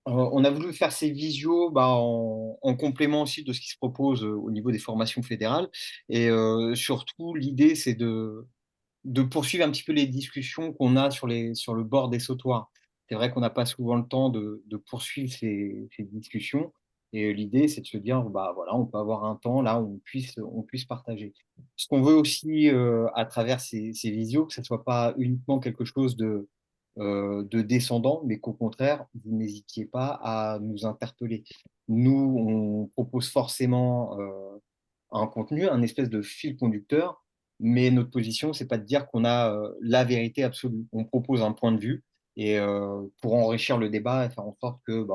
On a voulu faire ces visios en complément aussi de ce qui se propose au niveau des formations fédérales. Et surtout, l'idée, c'est de poursuivre un petit peu les discussions qu'on a sur le bord des sautoirs. C'est vrai qu'on n'a pas souvent le temps de poursuivre ces discussions. Et l'idée, c'est de se dire, bah, voilà, on peut avoir un temps là où on puisse partager. Ce qu'on veut aussi à travers ces visios, que ce ne soit pas uniquement quelque chose de descendant, mais qu'au contraire, vous n'hésitiez pas à nous interpeller. Nous, on propose forcément un contenu, un espèce de fil conducteur, mais notre position, c'est pas de dire qu'on a la vérité absolue. On propose un point de vue et pour enrichir le débat et faire en sorte que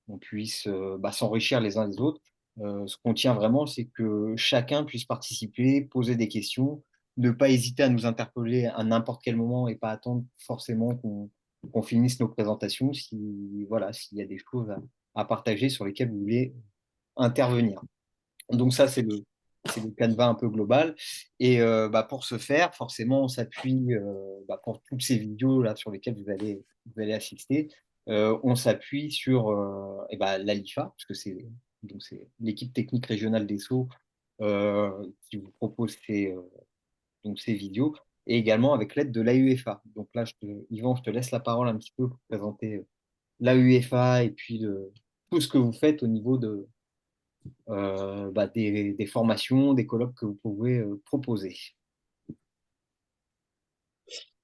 on puisse s'enrichir les uns les autres. Ce qu'on tient vraiment, c'est que chacun puisse participer, poser des questions, ne pas hésiter à nous interpeller à n'importe quel moment et pas attendre forcément qu'on finisse nos présentations si voilà, s'il y a des choses à partager sur lesquelles vous voulez intervenir. Donc ça, c'est le canevas un peu global. Et pour ce faire, forcément, on s'appuie, pour toutes ces vidéos là, sur lesquelles vous allez assister, on s'appuie sur l'ALIFA, parce que c'est l'équipe technique régionale des Sceaux qui vous propose ces vidéos, et également avec l'aide de l'AUFA. Donc là, Yvan, je te laisse la parole un petit peu pour présenter l'AUFA et puis tout ce que vous faites au niveau des formations, des colloques que vous pouvez proposer.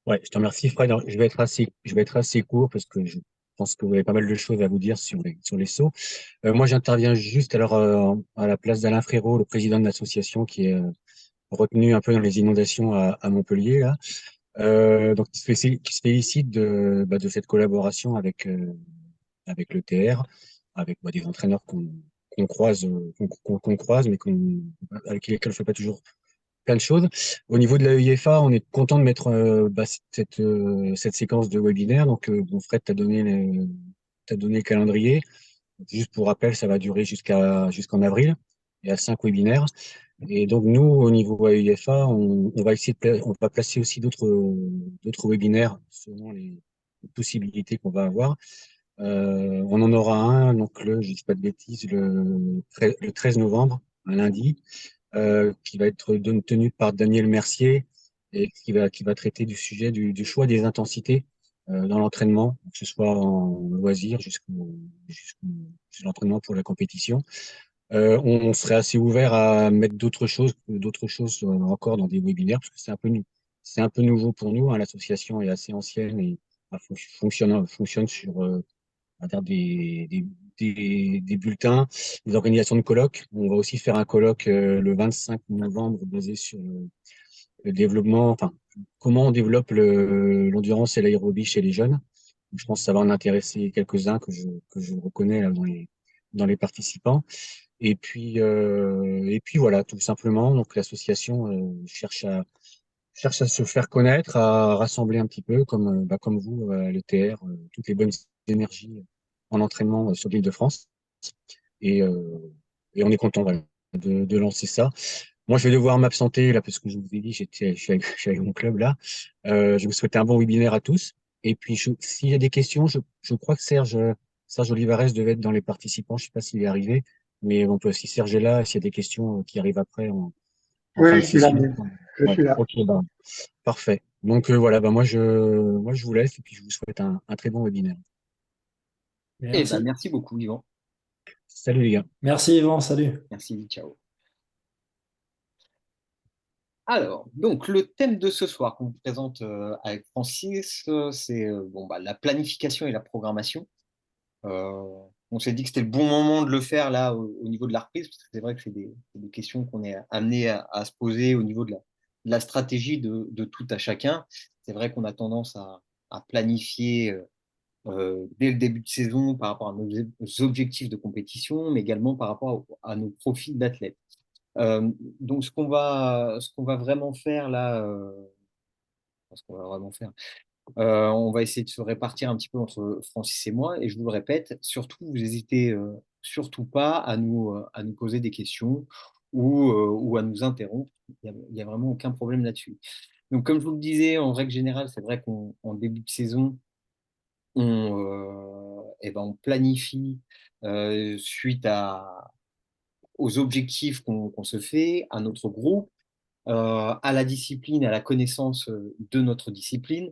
Ouais, je te remercie, Fred. Alors, je vais être assez court parce que je pense que vous avez pas mal de choses à vous dire sur les sauts. Moi, j'interviens juste alors à la place d'Alain Frérot, le président de l'association qui est retenu un peu dans les inondations à Montpellier là. Donc, qui se félicite de cette collaboration avec le TR, avec des entraîneurs qu'on croise, qu'on croise, mais avec lesquels on fait pas toujours plein de choses. Au niveau de la UEFA, on est content de mettre cette séquence de webinaire. Donc, bon, Fred t'as donné le calendrier. Juste pour rappel, ça va durer jusqu'en avril. Il y a 5 webinaires. Et donc, nous, au niveau UEFA, on va essayer on va placer aussi d'autres webinaires selon les possibilités qu'on va avoir. On en aura un, donc je dis pas de bêtises, le 13 novembre, un lundi, qui va être tenu par Daniel Mercier et qui va traiter du sujet du choix des intensités dans l'entraînement, que ce soit en loisir jusqu'au l'entraînement pour la compétition. On serait assez ouvert à mettre d'autres choses encore dans des webinaires, parce que c'est un peu nouveau pour nous, hein. L'association est assez ancienne et fonctionne sur on va dire des bulletins, des organisations de colloques. On va aussi faire un colloque le 25 novembre basé sur le développement, enfin, comment on développe l'endurance et l'aérobie chez les jeunes. Je pense que ça va en intéresser quelques-uns que je reconnais là, dans les participants. Et puis voilà, tout simplement. Donc l'association cherche à se faire connaître, à rassembler un petit peu, comme vous, l'ETR, toutes les bonnes énergies en entraînement sur l'Île-de-France. Et, euh, et on est content voilà, de lancer ça. Moi, je vais devoir m'absenter là parce que je vous ai dit, je suis avec mon club là. Je vous souhaite un bon webinaire à tous. Et puis, s'il y a des questions, je crois que Serge Olivares devait être dans les participants. Je sais pas s'il est arrivé, mais on peut aussi Serge est là. S'il y a des questions qui arrivent après en fin Oui, de je suis là, session. je Ouais, suis là. ok, bah, parfait. Donc voilà, moi je vous laisse et puis je vous souhaite un très bon webinaire. Et ben, Merci. merci beaucoup, Yvan. Salut les gars. Merci Yvan, salut. Merci, ciao. Alors, donc le thème de ce soir qu'on vous présente avec Francis, c'est la planification et la programmation. Euh, on s'est dit que c'était le bon moment de le faire là au niveau de la reprise, parce que c'est vrai que c'est des questions qu'on est amené à se poser au niveau de la stratégie de tout à chacun. C'est vrai qu'on a tendance à planifier dès le début de saison par rapport à nos objectifs de compétition, mais également par rapport à nos profils d'athlètes. Donc ce qu'on va vraiment faire là, ce qu'on va vraiment faire, on va essayer de se répartir un petit peu entre Francis et moi. Et je vous le répète, surtout, vous n'hésitez surtout pas à nous poser des questions ou à nous interrompre. Il y a vraiment aucun problème là-dessus. Donc, comme je vous le disais, en règle générale, c'est vrai qu'en début de saison, on eh ben, on planifie suite aux objectifs qu'on se fait, à notre groupe, à la discipline, à la connaissance de notre discipline,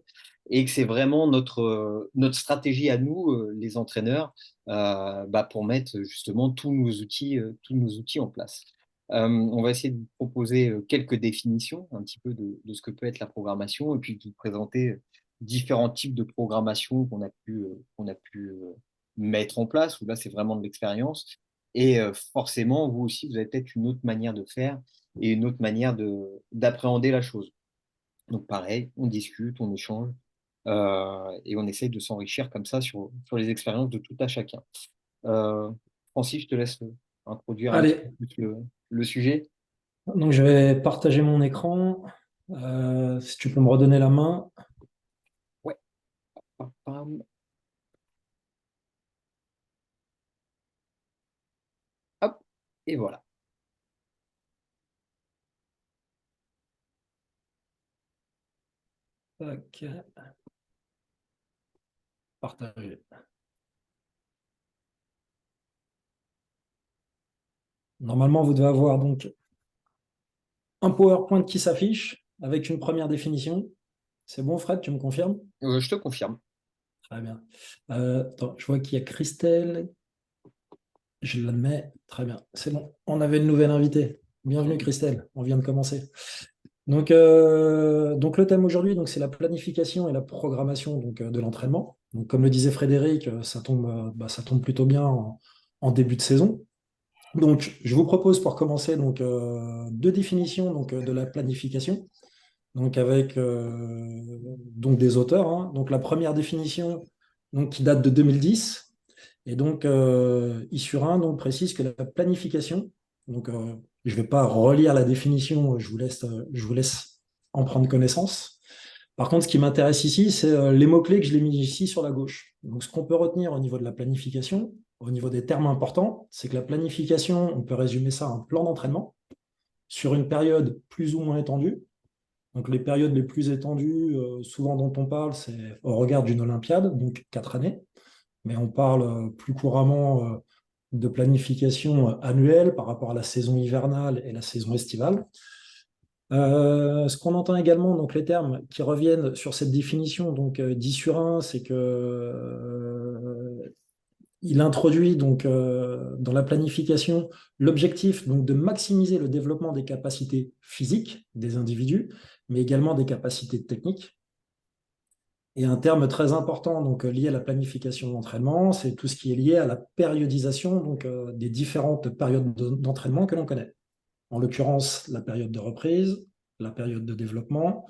et que c'est vraiment notre stratégie à nous, les entraîneurs, bah, pour mettre justement tous nos outils en place. On va essayer de vous proposer quelques définitions un petit peu de ce que peut être la programmation, et puis de vous présenter différents types de programmation qu'on a pu mettre en place, où là c'est vraiment de l'expérience. Et forcément, vous aussi, vous avez peut-être une autre manière de faire et une autre manière d'appréhender la chose. Donc pareil, on discute, on échange et on essaye de s'enrichir comme ça sur les expériences de tout à chacun. Francis, je te laisse introduire un petit Allez, peu plus le sujet. donc je vais partager mon écran. Si tu peux me redonner la main. Ouais, pam, pam. Hop, et voilà. Tac, partager. Normalement, vous devez avoir donc un PowerPoint qui s'affiche avec une première définition. C'est bon, Fred, tu me confirmes? Je te confirme. Très bien. Attends, je vois qu'il y a Christelle. Je la mets. Très bien. C'est bon. On avait une nouvelle invitée. Bienvenue, Christelle. On vient de commencer. Donc le thème aujourd'hui, donc, c'est la planification et la programmation de l'entraînement. Donc, comme le disait Frédéric, ça tombe plutôt bien en début de saison. Donc, je vous propose pour commencer deux définitions de la planification, donc avec donc des auteurs, hein. Donc, la première définition donc, qui date de 2010 et donc Issurin donc, précise que la planification, donc je ne vais pas relire la définition, je vous laisse en prendre connaissance. Par contre, ce qui m'intéresse ici, c'est les mots-clés que je l'ai mis ici sur la gauche. Donc, ce qu'on peut retenir au niveau de la planification, au niveau des termes importants, c'est que la planification, on peut résumer ça à un plan d'entraînement sur une période plus ou moins étendue. Donc, les périodes les plus étendues, souvent dont on parle, c'est au regard d'une Olympiade, donc 4 années. Mais on parle plus couramment de planification annuelle par rapport à la saison hivernale et la saison estivale. Ce qu'on entend également, donc les termes qui reviennent sur cette définition, donc 10 sur 1, c'est que il introduit dans la planification l'objectif donc de maximiser le développement des capacités physiques des individus, mais également des capacités techniques. Et un terme très important lié à la planification d'entraînement, c'est tout ce qui est lié à la périodisation des différentes périodes d'entraînement que l'on connaît. En l'occurrence, la période de reprise, la période de développement,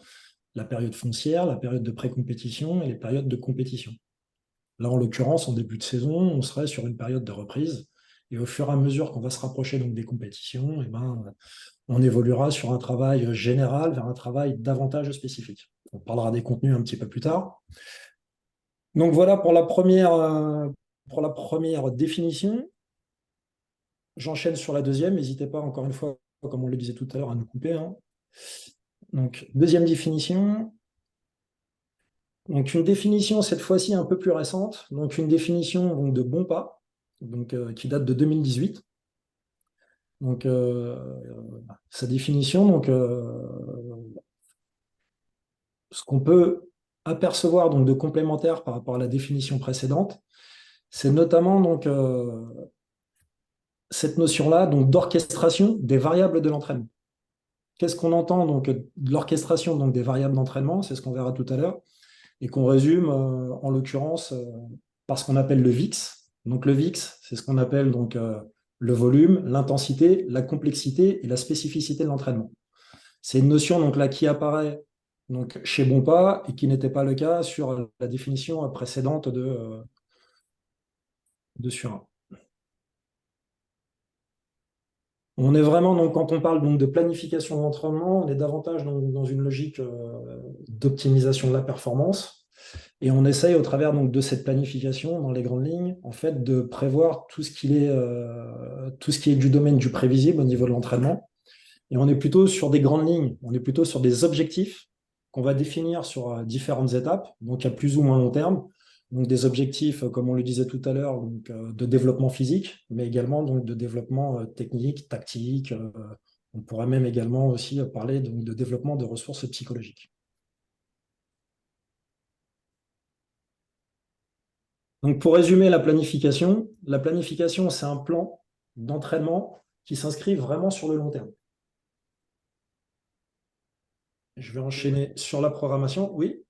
la période foncière, la période de pré-compétition et les périodes de compétition. Là, en l'occurrence, en début de saison, on serait sur une période de reprise. Et au fur et à mesure qu'on va se rapprocher des compétitions, on évoluera sur un travail général vers un travail davantage spécifique. On parlera des contenus un petit peu plus tard. Donc voilà pour pour la première définition. J'enchaîne sur la deuxième. N'hésitez pas, encore une fois, comme on le disait tout à l'heure, à nous couper, hein. Donc, deuxième définition. Donc, une définition, cette fois-ci, un peu plus récente. Donc, une définition de Bonpas, qui date de 2018. Donc, sa définition, ce qu'on peut apercevoir de complémentaire par rapport à la définition précédente, c'est notamment cette notion-là d'orchestration des variables de l'entraînement. Qu'est-ce qu'on entend de l'orchestration des variables d'entraînement? C'est ce qu'on verra tout à l'heure, et qu'on résume en l'occurrence par ce qu'on appelle le VIX. Donc le VIX, c'est ce qu'on appelle le volume, l'intensité, la complexité et la spécificité de l'entraînement. C'est une notion là qui apparaît chez Bonpas et qui n'était pas le cas sur la définition précédente de Surin. On est vraiment, quand on parle de planification d'entraînement, on est davantage dans une logique d'optimisation de la performance. Et on essaye, au travers de cette planification, dans les grandes lignes, en fait, de prévoir tout ce qui est du domaine du prévisible au niveau de l'entraînement. Et on est plutôt sur des grandes lignes, on est plutôt sur des objectifs qu'on va définir sur différentes étapes, donc à plus ou moins long terme, Donc des objectifs, comme on le disait tout à l'heure, de développement physique, mais également donc, de développement technique, tactique. On pourrait même également aussi parler donc, de développement de ressources psychologiques. Donc pour résumer la planification, c'est un plan d'entraînement qui s'inscrit vraiment sur le long terme. Je vais enchaîner sur la programmation. Oui.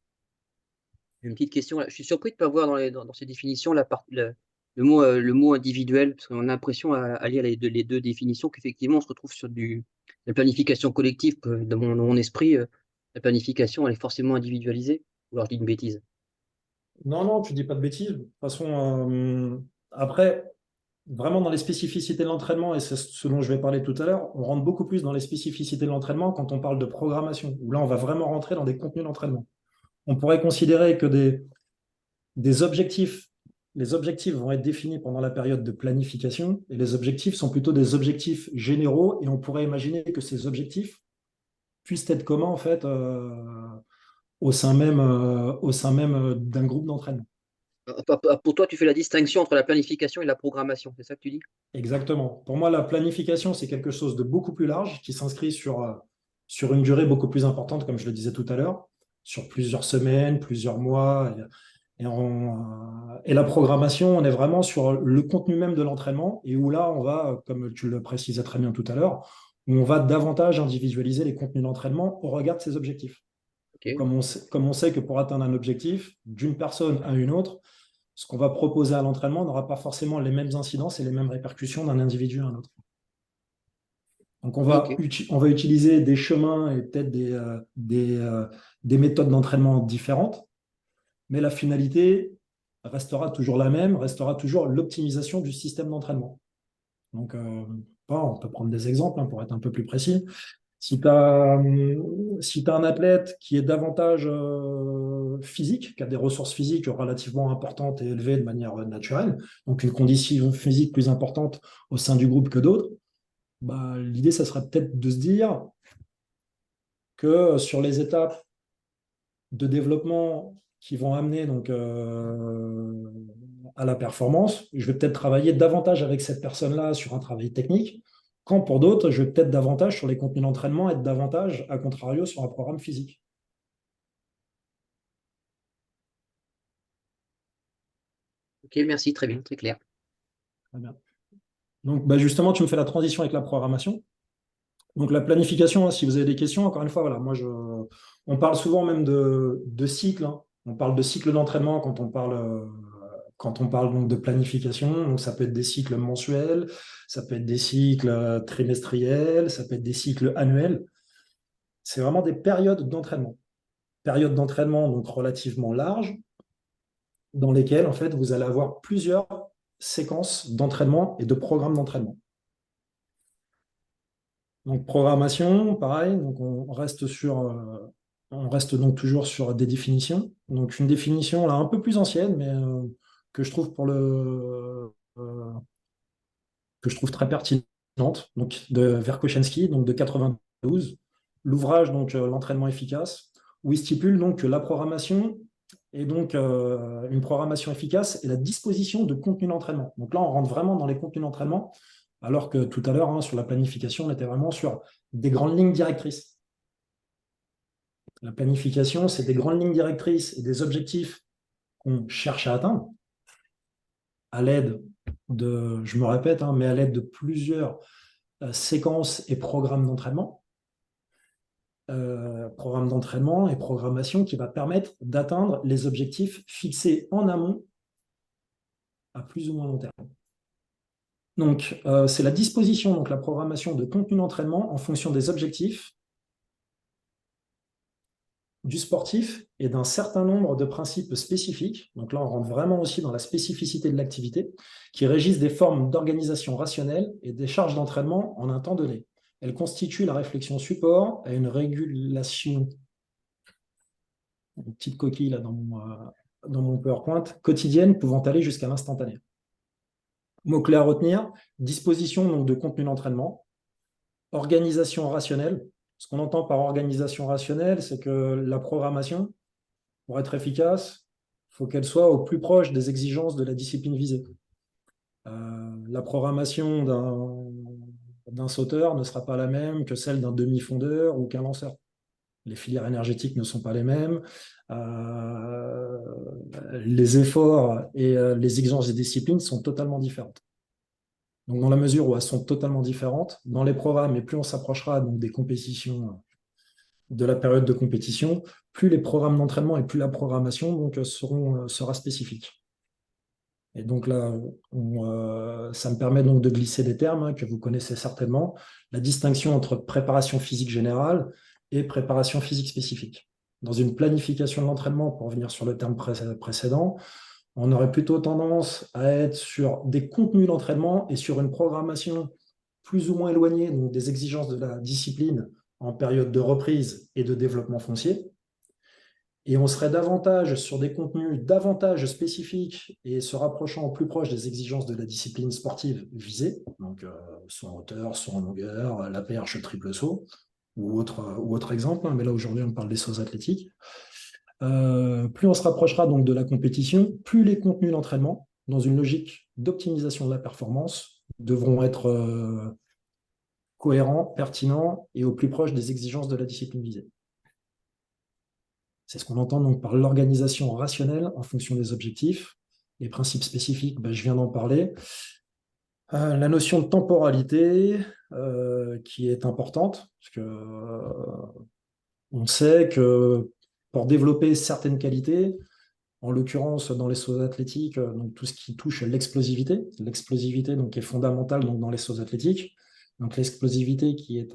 J'ai une petite question là. Je suis surpris de ne pas voir dans ces définitions le mot individuel, parce qu'on a l'impression à lire les deux définitions qu'effectivement on se retrouve sur la planification collective. Que dans mon esprit, la planification elle est forcément individualisée. Ou alors je dis une bêtise. Non, non, tu dis pas de bêtises. De toute façon, après, vraiment dans les spécificités de l'entraînement, et c'est ce dont je vais parler tout à l'heure, on rentre beaucoup plus dans les spécificités de l'entraînement quand on parle de programmation, où là, on va vraiment rentrer dans des contenus d'entraînement. On pourrait considérer que des objectifs, les objectifs vont être définis pendant la période de planification, et les objectifs sont plutôt des objectifs généraux, et on pourrait imaginer que ces objectifs puissent être communs, en fait, au sein même d'un groupe d'entraînement. Pour toi, tu fais la distinction entre la planification et la programmation, c'est ça que tu dis? Exactement. Pour moi, la planification, c'est quelque chose de beaucoup plus large qui s'inscrit sur une durée beaucoup plus importante, comme je le disais tout à l'heure, sur plusieurs semaines, plusieurs mois. Et la programmation, on est vraiment sur le contenu même de l'entraînement et où là, on va, comme tu le précisais très bien tout à l'heure, où on va davantage individualiser les contenus d'entraînement au regard de ses objectifs. Okay. Comme on sait que pour atteindre un objectif, d'une personne à une autre, ce qu'on va proposer à l'entraînement n'aura pas forcément les mêmes incidences et les mêmes répercussions d'un individu à un autre. Donc, on va utiliser des chemins et peut-être des méthodes d'entraînement différentes, mais la finalité restera toujours la même, restera toujours l'optimisation du système d'entraînement. Donc, on peut prendre des exemples pour être un peu plus précis. Si tu as, un athlète qui est davantage physique, qui a des ressources physiques relativement importantes et élevées de manière naturelle, donc une condition physique plus importante au sein du groupe que d'autres, l'idée, ça serait peut-être de se dire que sur les étapes de développement qui vont amener à la performance, je vais peut-être travailler davantage avec cette personne-là sur un travail technique, quand pour d'autres, je vais peut-être davantage sur les contenus d'entraînement, être davantage, à contrario, sur un programme physique. Ok, merci, très bien, très clair. Très bien. Donc, justement, tu me fais la transition avec la programmation. Donc, la planification, si vous avez des questions, encore une fois, voilà, on parle souvent même de cycle. On parle de cycle d'entraînement quand on parle donc de planification. Donc, ça peut être des cycles mensuels, ça peut être des cycles trimestriels, ça peut être des cycles annuels. C'est vraiment des périodes d'entraînement. Périodes d'entraînement donc relativement larges, dans lesquelles, en fait, vous allez avoir plusieurs séquences d'entraînement et de programmes d'entraînement. Donc, programmation, pareil, donc on reste donc toujours sur des définitions. Donc, une définition là un peu plus ancienne, mais que je trouve que je trouve très pertinente, donc de Verkhoshansky, donc de 92, l'ouvrage donc l'entraînement efficace, où il stipule donc que la programmation est donc une programmation efficace et la disposition de contenu d'entraînement. Donc là, on rentre vraiment dans les contenus d'entraînement, alors que tout à l'heure, sur la planification, on était vraiment sur des grandes lignes directrices. La planification, c'est des grandes lignes directrices et des objectifs qu'on cherche à atteindre à l'aide de, je me répète, mais à l'aide de plusieurs séquences et programmes d'entraînement. Programme d'entraînement et programmation qui va permettre d'atteindre les objectifs fixés en amont à plus ou moins long terme. Donc, c'est la disposition, donc la programmation de contenu d'entraînement en fonction des objectifs du sportif et d'un certain nombre de principes spécifiques. Donc là, on rentre vraiment aussi dans la spécificité de l'activité, qui régissent des formes d'organisation rationnelle et des charges d'entraînement en un temps donné. Elle constitue la réflexion support à une régulation, une petite coquille là dans mon PowerPoint, quotidienne pouvant aller jusqu'à l'instantané. Mots-clés à retenir, disposition donc, de contenu d'entraînement, organisation rationnelle. Ce qu'on entend par organisation rationnelle, c'est que la programmation, pour être efficace, faut qu'elle soit au plus proche des exigences de la discipline visée. La programmation d'un sauteur ne sera pas la même que celle d'un demi-fondeur ou qu'un lanceur. Les filières énergétiques ne sont pas les mêmes. Les efforts et les exigences des disciplines sont totalement différentes. Donc, dans la mesure où elles sont totalement différentes, dans les programmes, et plus on s'approchera donc des compétitions, de la période de compétition, plus les programmes d'entraînement et plus la programmation donc, sera spécifique. Et donc là, ça me permet donc de glisser des termes que vous connaissez certainement, la distinction entre préparation physique générale et préparation physique spécifique. Dans une planification de l'entraînement, pour revenir sur le terme précédent, on aurait plutôt tendance à être sur des contenus d'entraînement et sur une programmation plus ou moins éloignée donc des exigences de la discipline en période de reprise et de développement foncier. Et on serait davantage sur des contenus davantage spécifiques et se rapprochant au plus proche des exigences de la discipline sportive visée, donc soit en hauteur, soit en longueur, la perche, le triple saut, ou autre exemple, mais là aujourd'hui on parle des sauts athlétiques. Plus on se rapprochera donc de la compétition, plus les contenus d'entraînement, dans une logique d'optimisation de la performance, devront être cohérents, pertinents et au plus proche des exigences de la discipline visée. C'est ce qu'on entend donc par l'organisation rationnelle en fonction des objectifs. Les principes spécifiques, je viens d'en parler. La notion de temporalité qui est importante, parce que on sait que pour développer certaines qualités, en l'occurrence dans les sauts athlétiques, donc tout ce qui touche l'explosivité donc, est fondamentale donc, dans les sauts athlétiques. Donc l'explosivité qui est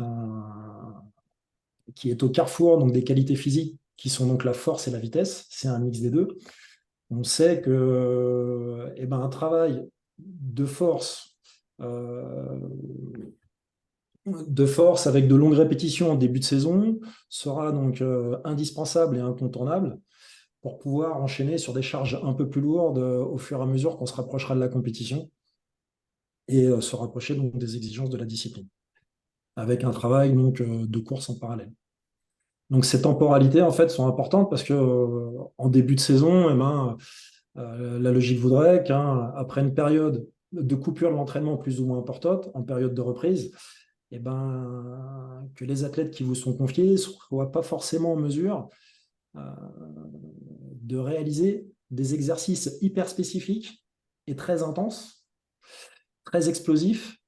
au carrefour donc, des qualités physiques qui sont donc la force et la vitesse, c'est un mix des deux. On sait que un travail de force avec de longues répétitions en début de saison sera donc indispensable et incontournable pour pouvoir enchaîner sur des charges un peu plus lourdes au fur et à mesure qu'on se rapprochera de la compétition et se rapprocher donc des exigences de la discipline, avec un travail donc, de course en parallèle. Donc ces temporalités en fait sont importantes parce que en début de saison, la logique voudrait qu'après une période de coupure de l'entraînement plus ou moins importante, en période de reprise, que les athlètes qui vous sont confiés ne soient pas forcément en mesure de réaliser des exercices hyper spécifiques et très intenses, très explosifs,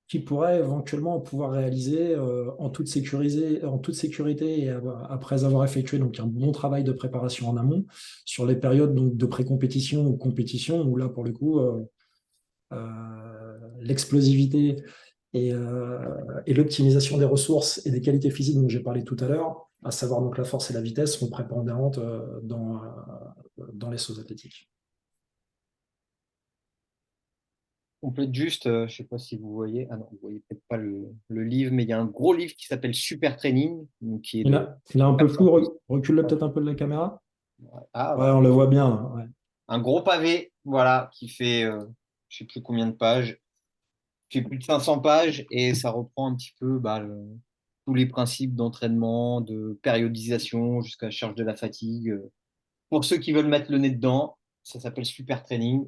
qui pourraient éventuellement pouvoir réaliser en toute sécurité et après avoir effectué donc, un bon travail de préparation en amont sur les périodes donc, de pré-compétition ou compétition, où là, pour le coup, l'explosivité et l'optimisation des ressources et des qualités physiques dont j'ai parlé tout à l'heure, à savoir donc la force et la vitesse, sont prépondérantes dans les sauts athlétiques. Complète juste, je ne sais pas si vous voyez, ah non, vous voyez peut-être pas le livre, mais il y a un gros livre qui s'appelle Super Training, qui est Il a un peu flou, recule-le peut-être un peu de la caméra. Ah, Ouais, voilà. on le voit bien. Ouais. Un gros pavé, voilà, qui fait, je ne sais plus combien de pages, qui fait plus de 500 pages, et ça reprend un petit peu tous les principes d'entraînement, de périodisation jusqu'à la charge de la fatigue. Pour ceux qui veulent mettre le nez dedans, ça s'appelle Super Training.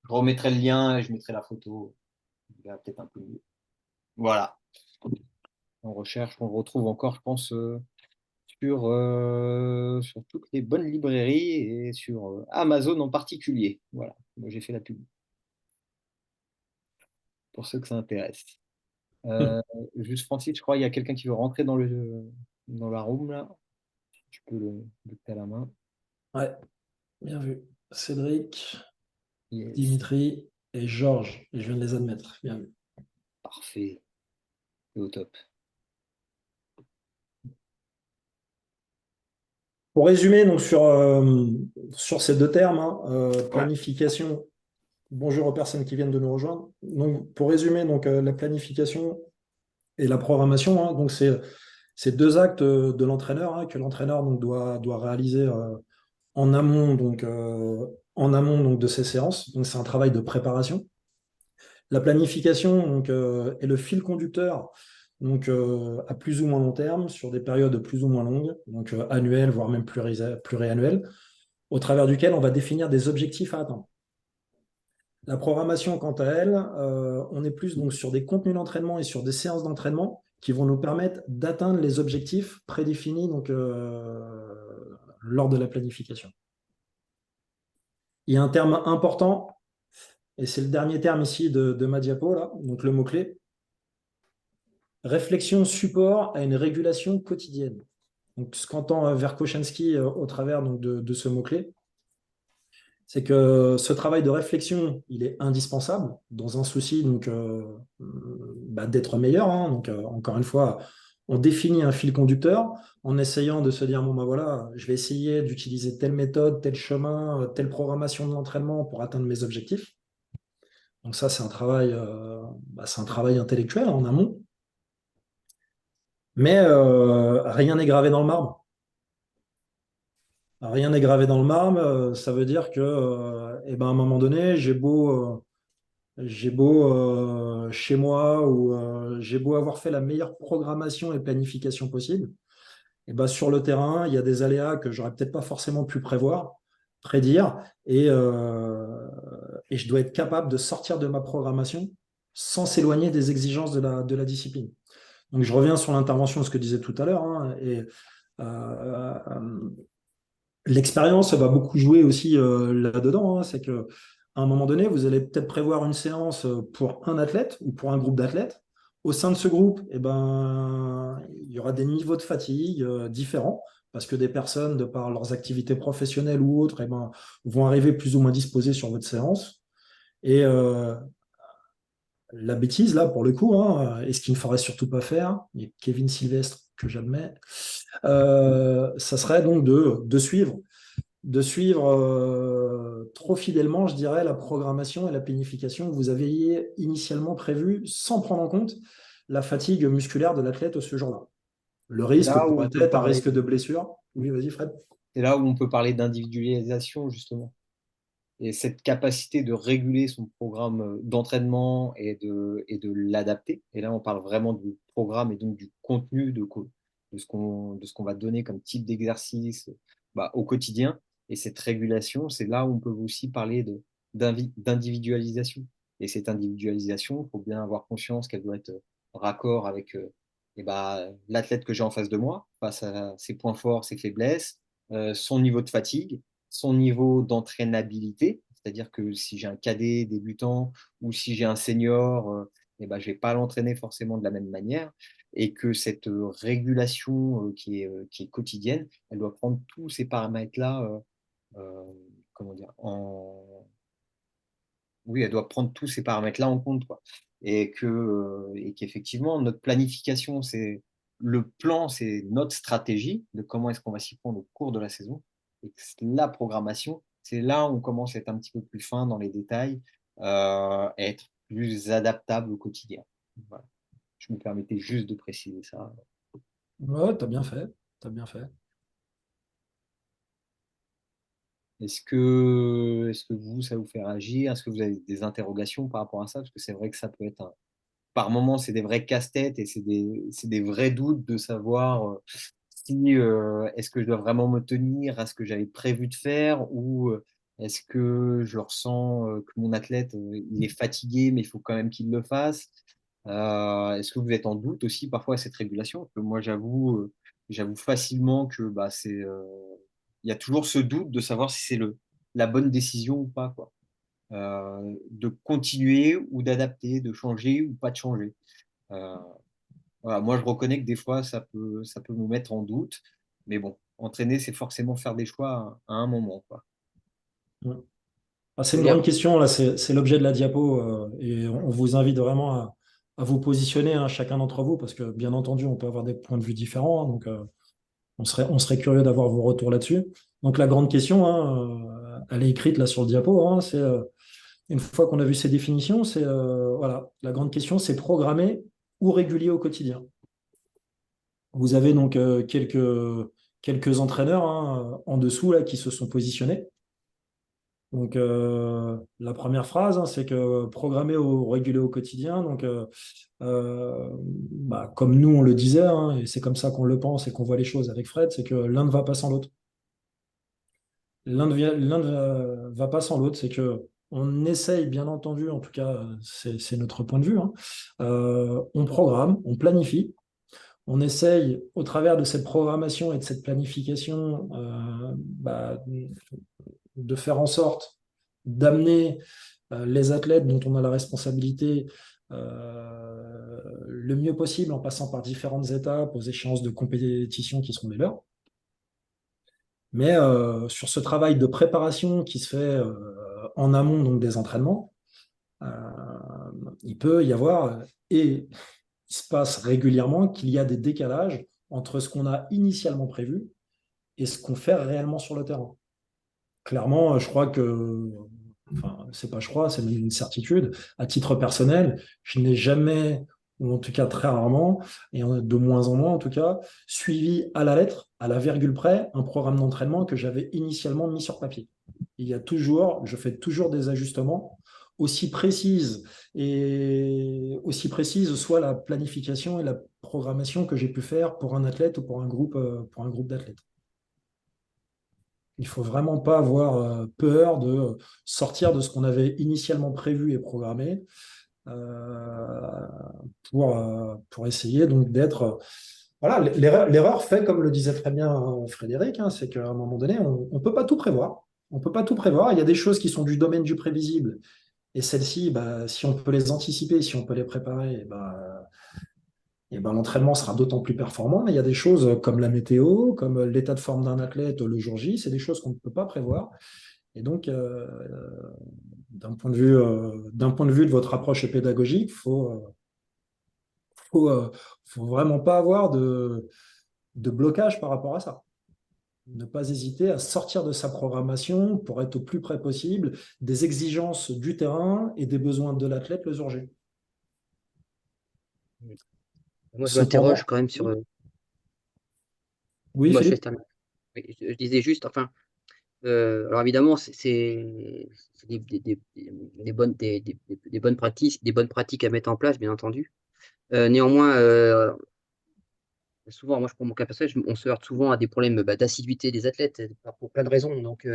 Je remettrai le lien et je mettrai la photo. Il verra peut-être un peu mieux. Voilà. On recherche, on le retrouve encore, je pense, sur toutes les bonnes librairies et sur Amazon en particulier. Voilà. Moi, j'ai fait la pub pour ceux que ça intéresse. Juste Francis, je crois qu'il y a quelqu'un qui veut rentrer dans la room là. Tu peux le buter à la main. Ouais, bien vu. Cédric, Yes. Dimitri et Georges. Je viens de les admettre. Bien vu. Parfait. C'est au top. Pour résumer donc, sur ces deux termes, planification. Bonjour aux personnes qui viennent de nous rejoindre. Donc, pour résumer, donc, la planification et la programmation, donc c'est deux actes de l'entraîneur que l'entraîneur donc, doit réaliser en amont, donc de ces séances. Donc, c'est un travail de préparation. La planification donc, est le fil conducteur donc, à plus ou moins long terme, sur des périodes plus ou moins longues, donc annuelles, voire même pluriannuelles, au travers duquel on va définir des objectifs à atteindre. La programmation, quant à elle, on est plus donc sur des contenus d'entraînement et sur des séances d'entraînement qui vont nous permettre d'atteindre les objectifs prédéfinis donc, lors de la planification. Il y a un terme important, et c'est le dernier terme ici de ma diapo, là, donc le mot-clé. Réflexion support à une régulation quotidienne. Donc, ce qu'entend Verkhoshansky au travers donc, de ce mot-clé, c'est que ce travail de réflexion, il est indispensable dans un souci donc, d'être meilleur. Hein. Donc, encore une fois, on définit un fil conducteur en essayant de se dire, bon, ben voilà, je vais essayer d'utiliser telle méthode, tel chemin, telle programmation de l'entraînement pour atteindre mes objectifs. Donc ça, c'est un travail intellectuel en amont. Mais rien n'est gravé dans le marbre. Rien n'est gravé dans le marbre, ça veut dire que, à un moment donné, j'ai beau chez moi ou j'ai beau avoir fait la meilleure programmation et planification possible, sur le terrain, il y a des aléas que j'aurais peut-être pas forcément pu prédire, et je dois être capable de sortir de ma programmation sans s'éloigner des exigences de la discipline. Donc je reviens sur l'intervention de ce que je disais tout à l'heure, hein, et l'expérience va beaucoup jouer aussi là-dedans. Hein. C'est qu'à un moment donné, vous allez peut-être prévoir une séance pour un athlète ou pour un groupe d'athlètes. Au sein de ce groupe, il y aura des niveaux de fatigue différents parce que des personnes, de par leurs activités professionnelles ou autres, vont arriver plus ou moins disposées sur votre séance. Et la bêtise, là, pour le coup, hein, et ce qu'il ne faudrait surtout pas faire, et Kevin Sylvestre, que j'admets, ça serait donc de suivre trop fidèlement, je dirais, la programmation et la planification que vous aviez initialement prévue sans prendre en compte la fatigue musculaire de l'athlète ce jour-là. Le risque Là où pourrait on peut être un parler, risque de blessure. Oui, vas-y, Fred. c'est là où on peut parler d'individualisation, justement. Et cette capacité de réguler son programme d'entraînement et de l'adapter. Et là, on parle vraiment du programme et donc du contenu de ce qu'on va donner comme type d'exercice au quotidien. Et cette régulation, c'est là où on peut aussi parler d'individualisation. Et cette individualisation, il faut bien avoir conscience qu'elle doit être raccord avec l'athlète que j'ai en face de moi, face à ses points forts, ses faiblesses, son niveau de fatigue, son niveau d'entraînabilité, c'est-à-dire que si j'ai un cadet débutant ou si j'ai un senior, je ne vais pas l'entraîner forcément de la même manière, et que cette régulation qui est quotidienne, elle doit prendre tous ces paramètres-là, comment dire, oui, elle doit prendre tous ces paramètres-là en compte, quoi. Et qu'effectivement, notre planification, c'est le plan, c'est notre stratégie de comment est-ce qu'on va s'y prendre au cours de la saison. Et que la programmation, c'est là où on commence à être un petit peu plus fin dans les détails, à être plus adaptable au quotidien. Voilà. Je me permettais juste de préciser ça. Ouais, t'as bien fait. T'as bien fait. Est-ce que vous, ça vous fait réagir? Est-ce que vous avez des interrogations par rapport à ça? Parce que c'est vrai que ça peut être par moments, c'est des vrais casse-têtes et c'est des vrais doutes de savoir si est-ce que je dois vraiment me tenir à ce que j'avais prévu de faire ou est-ce que je ressens que mon athlète il est fatigué mais il faut quand même qu'il le fasse. Est-ce que vous êtes en doute aussi parfois à cette régulation? Parce que moi, j'avoue facilement que il y a toujours ce doute de savoir si c'est la bonne décision ou pas, quoi. De continuer ou d'adapter, de changer ou pas de changer. Euh, voilà, moi, je reconnais que des fois, ça peut nous mettre en doute, mais bon, entraîner, c'est forcément faire des choix à un moment, quoi. Ouais. C'est une grande C'est-à-dire, question, là, c'est l'objet de la diapo, et on vous invite vraiment à vous positionner, hein, chacun d'entre vous, parce que bien entendu, on peut avoir des points de vue différents, hein, donc on serait curieux d'avoir vos retours là-dessus. Donc la grande question, hein, elle est écrite là sur le diapo, hein, c'est une fois qu'on a vu ces définitions, c'est voilà, la grande question, c'est programmer ou régulier au quotidien. Vous avez donc quelques entraîneurs, hein, en dessous là, qui se sont positionnés. Donc, la première phrase, hein, c'est que programmer ou réguler au quotidien. Donc, comme nous, on le disait, hein, et c'est comme ça qu'on le pense et qu'on voit les choses avec Fred, c'est que l'un ne va pas sans l'autre. L'un ne va pas sans l'autre. C'est que on essaye, bien entendu, en tout cas, c'est notre point de vue, hein, on programme, on planifie. On essaye, au travers de cette programmation et de cette planification, de faire en sorte d'amener les athlètes dont on a la responsabilité le mieux possible en passant par différentes étapes aux échéances de compétition qui seront les leurs. Mais sur ce travail de préparation qui se fait en amont donc des entraînements, euh, il peut y avoir, et il se passe régulièrement, qu'il y a des décalages entre ce qu'on a initialement prévu et ce qu'on fait réellement sur le terrain. Clairement, je crois que, enfin, c'est pas je crois, c'est même une certitude. À titre personnel, je n'ai jamais, ou en tout cas très rarement, et de moins en moins en tout cas, suivi à la lettre, à la virgule près, un programme d'entraînement que j'avais initialement mis sur papier. Je fais toujours des ajustements aussi précises soit la planification et la programmation que j'ai pu faire pour un athlète ou pour un groupe d'athlètes. Il ne faut vraiment pas avoir peur de sortir de ce qu'on avait initialement prévu et programmé euh, pour essayer donc d'être. Voilà, l'erreur fait, comme le disait très bien Frédéric, hein, c'est qu'à un moment donné, on ne peut pas tout prévoir. On peut pas tout prévoir. Il y a des choses qui sont du domaine du prévisible. Et celles-ci, bah, si on peut les anticiper, si on peut les préparer, bah, et ben, l'entraînement sera d'autant plus performant. Mais il y a des choses comme la météo, comme l'état de forme d'un athlète le jour J, c'est des choses qu'on ne peut pas prévoir. Et donc, d'un point de vue de votre approche pédagogique, faut vraiment pas avoir de blocage par rapport à ça. Ne pas hésiter à sortir de sa programmation pour être au plus près possible des exigences du terrain et des besoins de l'athlète le jour J. Moi, je m'interroge Cependant, quand même sur. oui, Moi, je laisse Philippe. terminer. Oui, je disais juste, enfin, alors évidemment, c'est des bonnes pratiques à mettre en place, bien entendu. Néanmoins, souvent, moi, je prends mon cas personnel, on se heurte souvent à des problèmes d'assiduité des athlètes pour plein de raisons. Donc,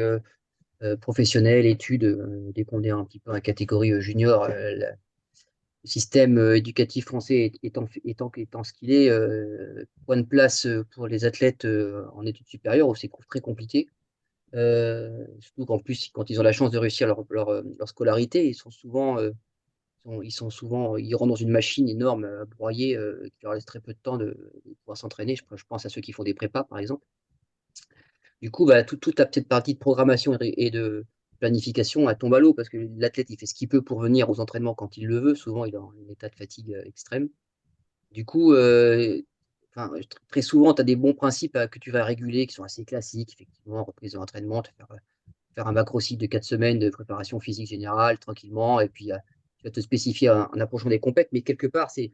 professionnels, études, dès qu'on est un petit peu en catégorie junior, le système éducatif français étant ce qu'il est, point de place pour les athlètes en études supérieures, c'est très compliqué. Surtout qu'en plus, quand ils ont la chance de réussir leur scolarité, ils rentrent dans une machine énorme à broyer qui leur laisse très peu de temps de pouvoir s'entraîner. Je pense à ceux qui font des prépas, par exemple. Du coup, bah, toute la petite partie de programmation et de planification, elle tombe à l'eau parce que l'athlète, il fait ce qu'il peut pour venir aux entraînements quand il le veut. Souvent, il est en état de fatigue extrême. Du coup, enfin, très souvent, tu as des bons principes que tu vas réguler qui sont assez classiques, effectivement, reprise de l'entraînement, faire un macro cycle de 4 semaines de préparation physique générale, tranquillement, et puis tu vas te spécifier en approchant des compètes, mais quelque part, c'est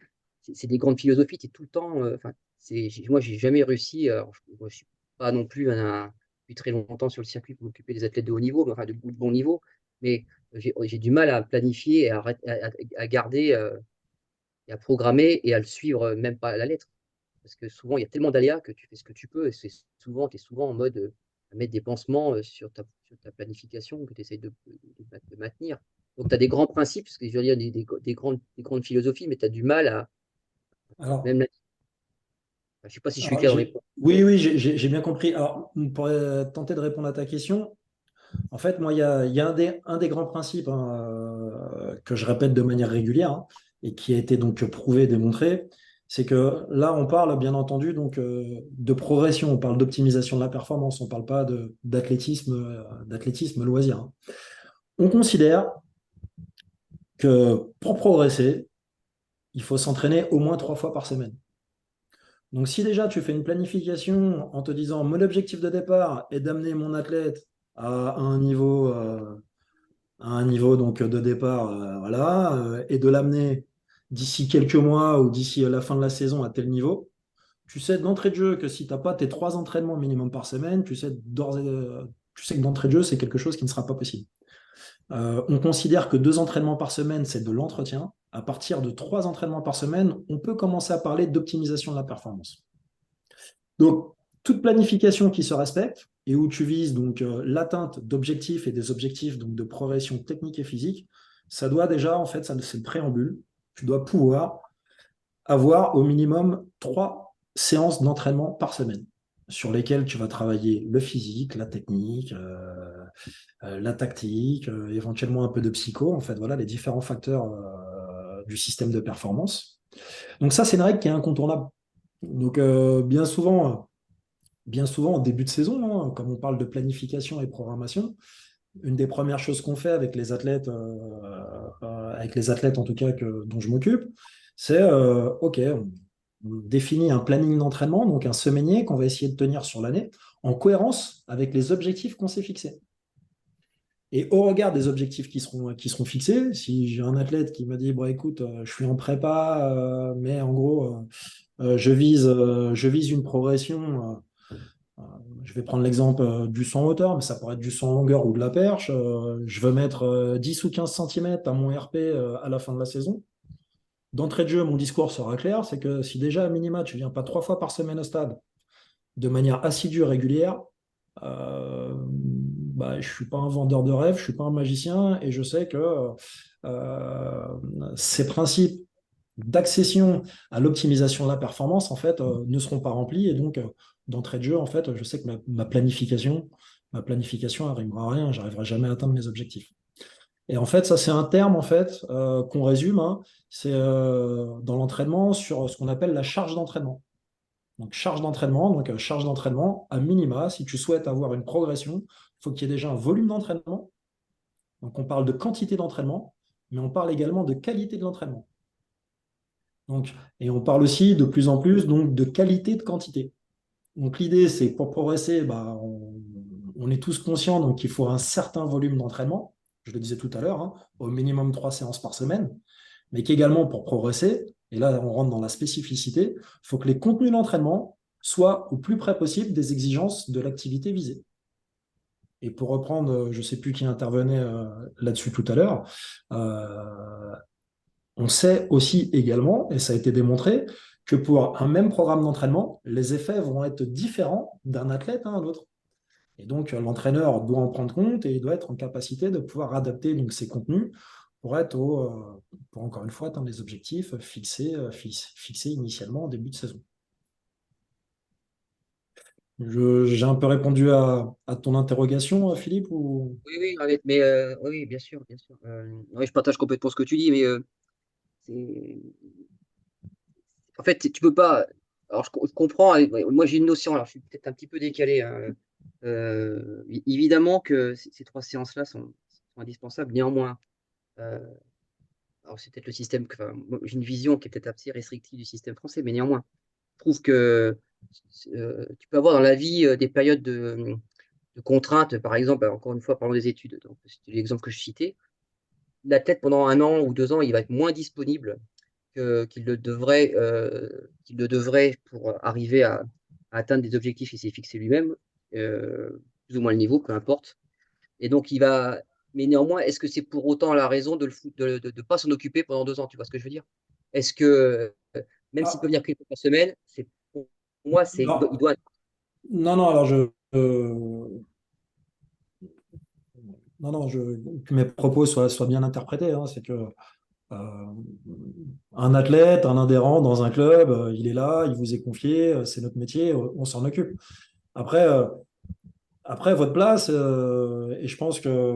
des grandes philosophies, tu es tout le temps, enfin, moi, j'ai jamais réussi, moi, je suis pas non plus depuis très longtemps sur le circuit pour m'occuper des athlètes de haut niveau, enfin, de bon niveau, mais j'ai du mal à planifier et à garder et à programmer et à le suivre même pas à la lettre. Parce que souvent, il y a tellement d'aléas que tu fais ce que tu peux et tu es souvent en mode à mettre des pansements sur ta planification que tu essaies de maintenir. Donc, tu as des grands principes, ce que je veux dire, des grandes philosophies, mais tu as du mal à Alors, même je ne sais pas si je suis alors, clair dans mes propos. oui, oui, j'ai bien compris. Alors, pour tenter de répondre à ta question, en fait, moi, il y a un des grands principes hein, que je répète de manière régulière hein, et qui a été donc prouvé, démontré, c'est que là, on parle bien entendu donc de progression, on parle d'optimisation de la performance, on ne parle pas d'athlétisme loisir. Hein. On considère que pour progresser, il faut s'entraîner au moins 3 fois par semaine. Donc, si déjà tu fais une planification en te disant mon objectif de départ est d'amener mon athlète à un niveau donc, de départ, voilà, et de l'amener d'ici quelques mois ou d'ici la fin de la saison à tel niveau, tu sais d'entrée de jeu que si tu n'as pas tes 3 entraînements minimum par semaine, tu sais que d'entrée de jeu, c'est quelque chose qui ne sera pas possible. On considère que 2 entraînements par semaine, c'est de l'entretien. À partir de 3 entraînements par semaine, on peut commencer à parler d'optimisation de la performance. Donc, toute planification qui se respecte et où tu vises donc l'atteinte d'objectifs et des objectifs donc de progression technique et physique, ça doit déjà, en fait, ça c'est le préambule, tu dois pouvoir avoir au minimum 3 séances d'entraînement par semaine sur lesquelles tu vas travailler le physique, la technique, la tactique, éventuellement un peu de psycho, en fait, voilà les différents facteurs du système de performance. Donc ça, c'est une règle qui est incontournable. Donc bien souvent, au début de saison, hein, comme on parle de planification et programmation, une des premières choses qu'on fait avec les athlètes en tout cas dont je m'occupe, c'est OK, on définit un planning d'entraînement, donc un semainier qu'on va essayer de tenir sur l'année, en cohérence avec les objectifs qu'on s'est fixés. Et au regard des objectifs qui seront fixés, si j'ai un athlète qui me dit, bon, écoute, je suis en prépa, mais en gros, je vise une progression. Je vais prendre l'exemple du saut en hauteur, mais ça pourrait être du saut en longueur ou de la perche. Je veux mettre 10 ou 15 cm à mon RP à la fin de la saison. D'entrée de jeu, mon discours sera clair, c'est que si déjà à minima, tu ne viens pas 3 fois par semaine au stade de manière assidue et régulière, je ne suis pas un vendeur de rêve, je ne suis pas un magicien, et je sais que euh, ces principes d'accession à l'optimisation de la performance, en fait, ne seront pas remplis. Et donc, d'entrée de jeu, en fait, je sais que ma planification n'arrivera à rien, j'arriverai jamais à atteindre mes objectifs. Et en fait, ça, c'est un terme en fait qu'on résume, hein, c'est dans l'entraînement sur ce qu'on appelle la charge d'entraînement. Donc charge d'entraînement, à minima, si tu souhaites avoir une progression, il faut qu'il y ait déjà un volume d'entraînement. Donc on parle de quantité d'entraînement, mais on parle également de qualité de l'entraînement. Donc, et on parle aussi de plus en plus donc, de qualité de quantité. Donc l'idée, c'est que pour progresser, on est tous conscients donc, qu'il faut un certain volume d'entraînement, je le disais tout à l'heure, hein, au minimum 3 séances par semaine, mais qu'également pour progresser, et là on rentre dans la spécificité, il faut que les contenus d'entraînement soient au plus près possible des exigences de l'activité visée. Et pour reprendre, je ne sais plus qui intervenait là-dessus tout à l'heure, on sait aussi également, et ça a été démontré, que pour un même programme d'entraînement, les effets vont être différents d'un athlète à un autre. Et donc, l'entraîneur doit en prendre compte et il doit être en capacité de pouvoir adapter donc, ses contenus pour encore une fois atteindre les objectifs fixés initialement en début de saison. J'ai un peu répondu à ton interrogation, Philippe, ou... Oui, oui, mais oui, bien sûr, bien sûr. Oui, je partage complètement ce que tu dis, mais c'est en fait, tu peux pas. Alors, je comprends. Ouais, moi, j'ai une notion. Alors, je suis peut-être un petit peu décalé, hein. Évidemment que ces 3 séances-là sont indispensables. Néanmoins, euh, alors c'est peut-être le système. Enfin, moi, j'ai une vision qui est peut-être assez restrictive du système français, mais néanmoins, je trouve que tu peux avoir dans la vie des périodes de contraintes. Par exemple, encore une fois, parlons des études. Donc, c'était l'exemple que je citais. L'athlète, pendant 1 an ou 2 ans, il va être moins disponible qu'il le devrait pour arriver à atteindre des objectifs qu'il s'est fixé lui-même, plus ou moins le niveau, peu importe. Et donc, mais néanmoins, est-ce que c'est pour autant la raison de pas s'en occuper pendant 2 ans? Tu vois ce que je veux dire? Est-ce que, même s'il peut Ah, venir quelques fois par semaine, pour moi, il non, doit. non, non, alors non, non, que mes propos soient bien interprétés, hein, c'est que Euh, un athlète, un adhérent dans un club, il est là, il vous est confié, c'est notre métier, on s'en occupe. Après, votre place, et je pense que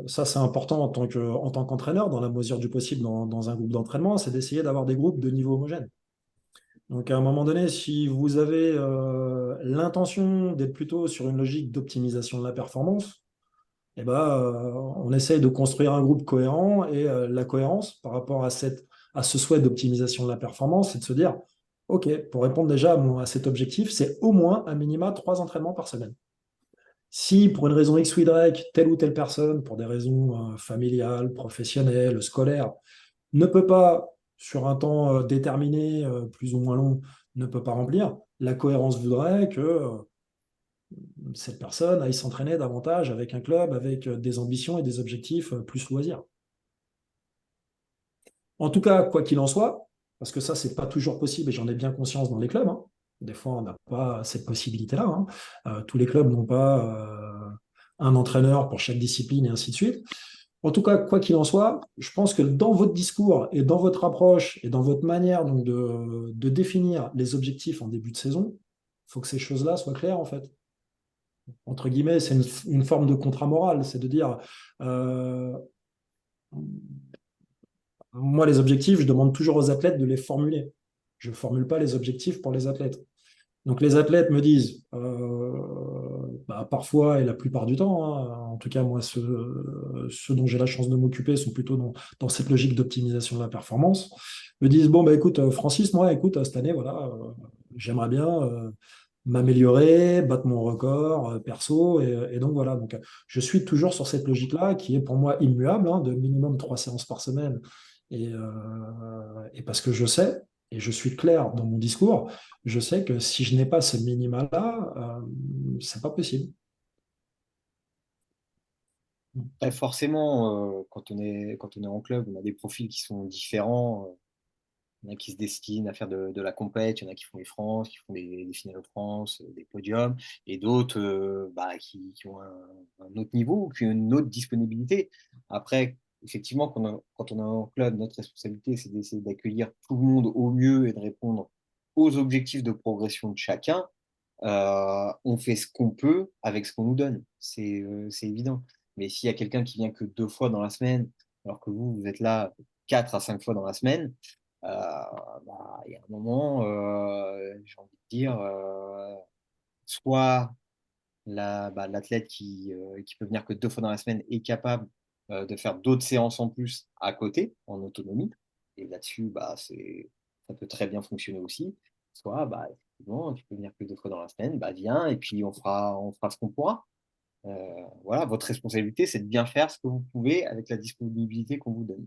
ça c'est important en tant qu'entraîneur, dans la mesure du possible dans un groupe d'entraînement, c'est d'essayer d'avoir des groupes de niveau homogène. Donc à un moment donné, si vous avez l'intention d'être plutôt sur une logique d'optimisation de la performance, eh ben, on essaye de construire un groupe cohérent et la cohérence par rapport à ce souhait d'optimisation de la performance, c'est de se dire, OK, pour répondre déjà à cet objectif, c'est au moins un minima 3 entraînements par semaine. Si pour une raison X ou Y, telle ou telle personne, pour des raisons familiales, professionnelles, scolaires, ne peut pas, sur un temps déterminé, plus ou moins long, ne peut pas remplir, la cohérence voudrait que cette personne aille s'entraîner davantage avec un club, avec des ambitions et des objectifs plus loisirs. En tout cas, quoi qu'il en soit, parce que ça, c'est pas toujours possible et j'en ai bien conscience dans les clubs, hein, Des fois, on n'a pas cette possibilité-là, hein. Tous les clubs n'ont pas un entraîneur pour chaque discipline et ainsi de suite. En tout cas, quoi qu'il en soit, je pense que dans votre discours et dans votre approche et dans votre manière donc, de définir les objectifs en début de saison, il faut que ces choses-là soient claires, en fait. Entre guillemets, c'est une forme de contrat moral, c'est de dire, euh, moi, les objectifs, je demande toujours aux athlètes de les formuler. Je ne formule pas les objectifs pour les athlètes. Donc les athlètes me disent, parfois et la plupart du temps, hein, en tout cas moi ceux dont j'ai la chance de m'occuper sont plutôt dans cette logique d'optimisation de la performance, me disent, bon bah écoute Francis, moi écoute, cette année, voilà, j'aimerais bien m'améliorer, battre mon record perso, et donc voilà, donc je suis toujours sur cette logique-là qui est pour moi immuable, hein, de minimum 3 séances par semaine, et parce que je sais, et je suis clair dans mon discours, je sais que si je n'ai pas ce minima-là, c'est pas possible. Ouais, forcément, quand on est en club, on a des profils qui sont différents. Il y en a qui se destinent à faire de la compète, il y en a qui font les France, qui font des finales de France, des podiums, et d'autres qui ont un autre niveau, qui ont une autre disponibilité. Après, effectivement, quand on est en club, notre responsabilité, c'est d'essayer d'accueillir tout le monde au mieux et de répondre aux objectifs de progression de chacun. On fait ce qu'on peut avec ce qu'on nous donne. C'est évident. Mais s'il y a quelqu'un qui vient que 2 fois dans la semaine, alors que vous êtes là 4 à 5 fois dans la semaine, il y a un moment, j'ai envie de dire, soit l'athlète qui peut venir que 2 fois dans la semaine est capable de faire d'autres séances en plus à côté, en autonomie. Et là-dessus, ça peut très bien fonctionner aussi. Soit, effectivement, tu peux venir que 2 fois dans la semaine, viens et puis on fera ce qu'on pourra. Voilà, votre responsabilité, c'est de bien faire ce que vous pouvez avec la disponibilité qu'on vous donne.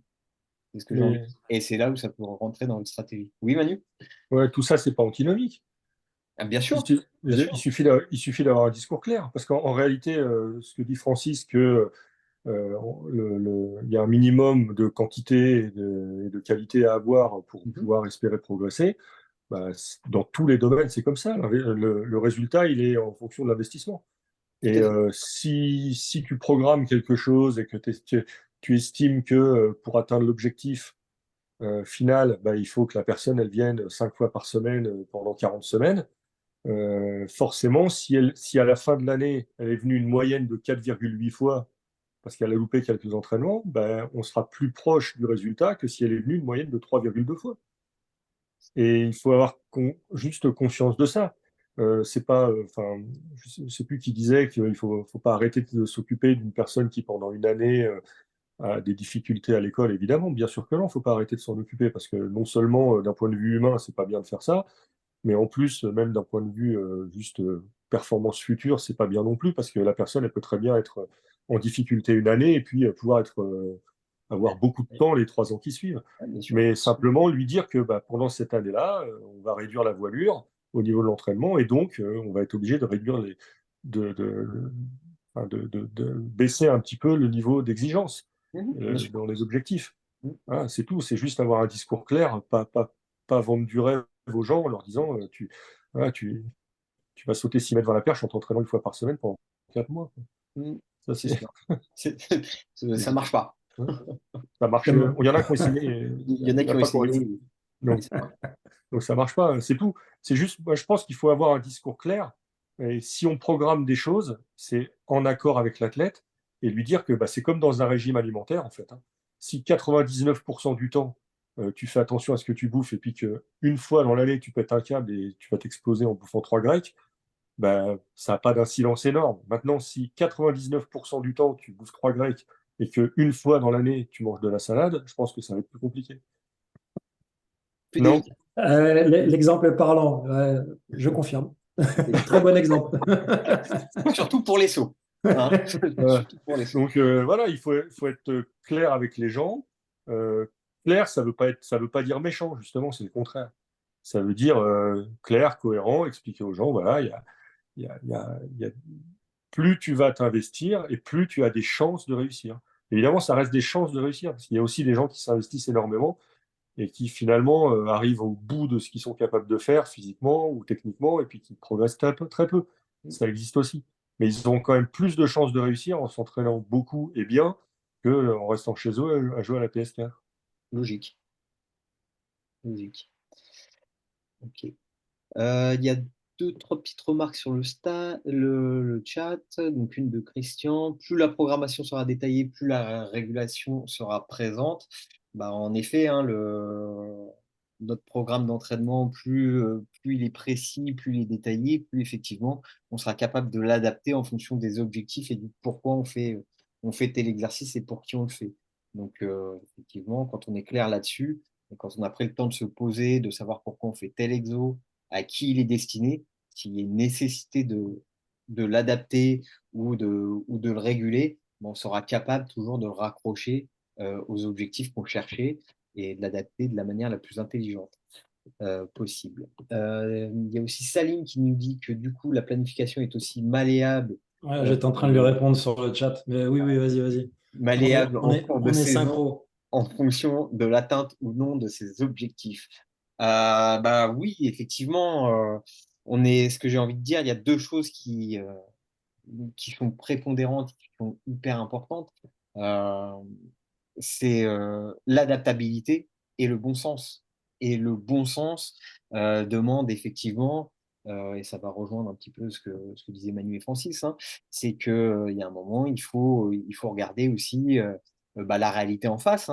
C'est ce que j'ai envie de Mais dire. Et c'est là où ça peut rentrer dans votre stratégie. Oui, Manu? ouais, tout ça, c'est pas antinomique. Ah, bien Il, sûr, su- bien sûr. il suffit d'avoir un discours clair. Parce qu'en réalité, ce que dit Francis, que il y a un minimum de quantité et de qualité à avoir pour Mhm. pouvoir espérer progresser, dans tous les domaines, c'est comme ça. Le résultat, il est en fonction de l'investissement. Tout Et à fait. si tu programmes quelque chose et que tu estimes que pour atteindre l'objectif final, il faut que la personne elle vienne 5 fois par semaine pendant 40 semaines, forcément, si à la fin de l'année, elle est venue une moyenne de 4,8 fois parce qu'elle a loupé quelques entraînements, on sera plus proche du résultat que si elle est venue une moyenne de 3,2 fois. Et il faut avoir juste conscience de ça. C'est pas, je ne sais plus qui disait qu'il faut pas arrêter de s'occuper d'une personne qui pendant une année a des difficultés à l'école. Évidemment, bien sûr que non, il ne faut pas arrêter de s'en occuper parce que non seulement d'un point de vue humain, c'est pas bien de faire ça, mais en plus, même d'un point de vue juste performance future, c'est pas bien non plus parce que la personne, elle peut très bien être en difficulté une année et puis pouvoir avoir beaucoup de temps les 3 ans qui suivent. Ah, bien sûr. Mais simplement lui dire que pendant cette année-là, on va réduire la voilure au niveau de l'entraînement et donc on va être obligé de réduire enfin, de baisser un petit peu le niveau d'exigence Mhm, bien sûr. dans les objectifs. Mhm. Voilà, c'est tout, c'est juste avoir un discours clair, pas vendre du rêve aux gens en leur disant voilà, tu vas sauter 6 mètres dans la perche en t'entraînant 1 fois par semaine pendant 4 mois. Mhm. Ça, C'est c'est, sûr. Ça marche pas. ça marche. Comme, Il y en a qui ont essayé, Il y en a il n'y qui a ont pas essayé, correctement. oui. Oui, Donc, c'est vrai. donc ça marche pas, c'est tout. C'est juste, moi, je pense qu'il faut avoir un discours clair. Et si on programme des choses, c'est en accord avec l'athlète et lui dire que c'est comme dans un régime alimentaire, en fait, hein. Si 99% du temps, tu fais attention à ce que tu bouffes et puis qu'une fois dans l'année, tu pètes un câble et tu vas t'exploser en bouffant 3 grecs, ça n'a pas d'incidence énorme. Maintenant, si 99% du temps, tu bouffes 3 grecs et qu'une fois dans l'année, tu manges de la salade, je pense que ça va être plus compliqué. Plus Non? délicat. l'exemple est parlant, je confirme. Plus Très délicat. bon exemple. Surtout pour les sauts. Hein. Voilà. Surtout pour les sauts. Donc voilà, il faut être clair avec les gens. Euh, Clair, ça veut pas dire méchant, justement, c'est le contraire. Ça veut dire clair, cohérent, expliquer aux gens, voilà, il y a- plus tu vas t'investir et plus tu as des chances de réussir. Évidemment, ça reste des chances de réussir, parce qu'il y a aussi des gens qui s'investissent énormément et qui finalement arrivent au bout de ce qu'ils sont capables de faire physiquement ou techniquement, et puis qui progressent très peu, très peu. Ça existe aussi. Mais ils ont quand même plus de chances de réussir en s'entraînant beaucoup et bien qu'en restant chez eux à jouer à la PS4. Logique. Logique. Ok. Il y a deux, trois petites remarques sur le chat. Donc, une de Christian. Plus la programmation sera détaillée, plus la régulation sera présente. Bah, en effet, hein, notre programme d'entraînement, plus il est précis, plus il est détaillé, plus effectivement, on sera capable de l'adapter en fonction des objectifs et du pourquoi on fait tel exercice et pour qui on le fait. Donc, effectivement, quand on est clair là-dessus, et quand on a pris le temps de se poser, de savoir pourquoi on fait tel exo, à qui il est destiné, s'il y a une nécessité de l'adapter ou de le réguler, ben, on sera capable toujours de le raccrocher aux objectifs qu'on cherchait et de l'adapter de la manière la plus intelligente possible. Il y a aussi Salim qui nous dit que du coup, la planification est aussi malléable, Ouais, euh, j'étais en train de lui répondre sur le chat. Mais oui, oui, vas-y, vas-y. malléable en cours de On est saison synchro. en fonction de l'atteinte ou non de ses objectifs. Bah oui, effectivement, ce que j'ai envie de dire, il y a deux choses qui sont prépondérantes, qui sont hyper importantes. Euh, c'est l'adaptabilité et le bon sens. Et le bon sens demande effectivement, et ça va rejoindre un petit peu ce que disaient Manu et Francis, hein, c'est qu'il y a un moment, il faut regarder aussi bah, la réalité en face.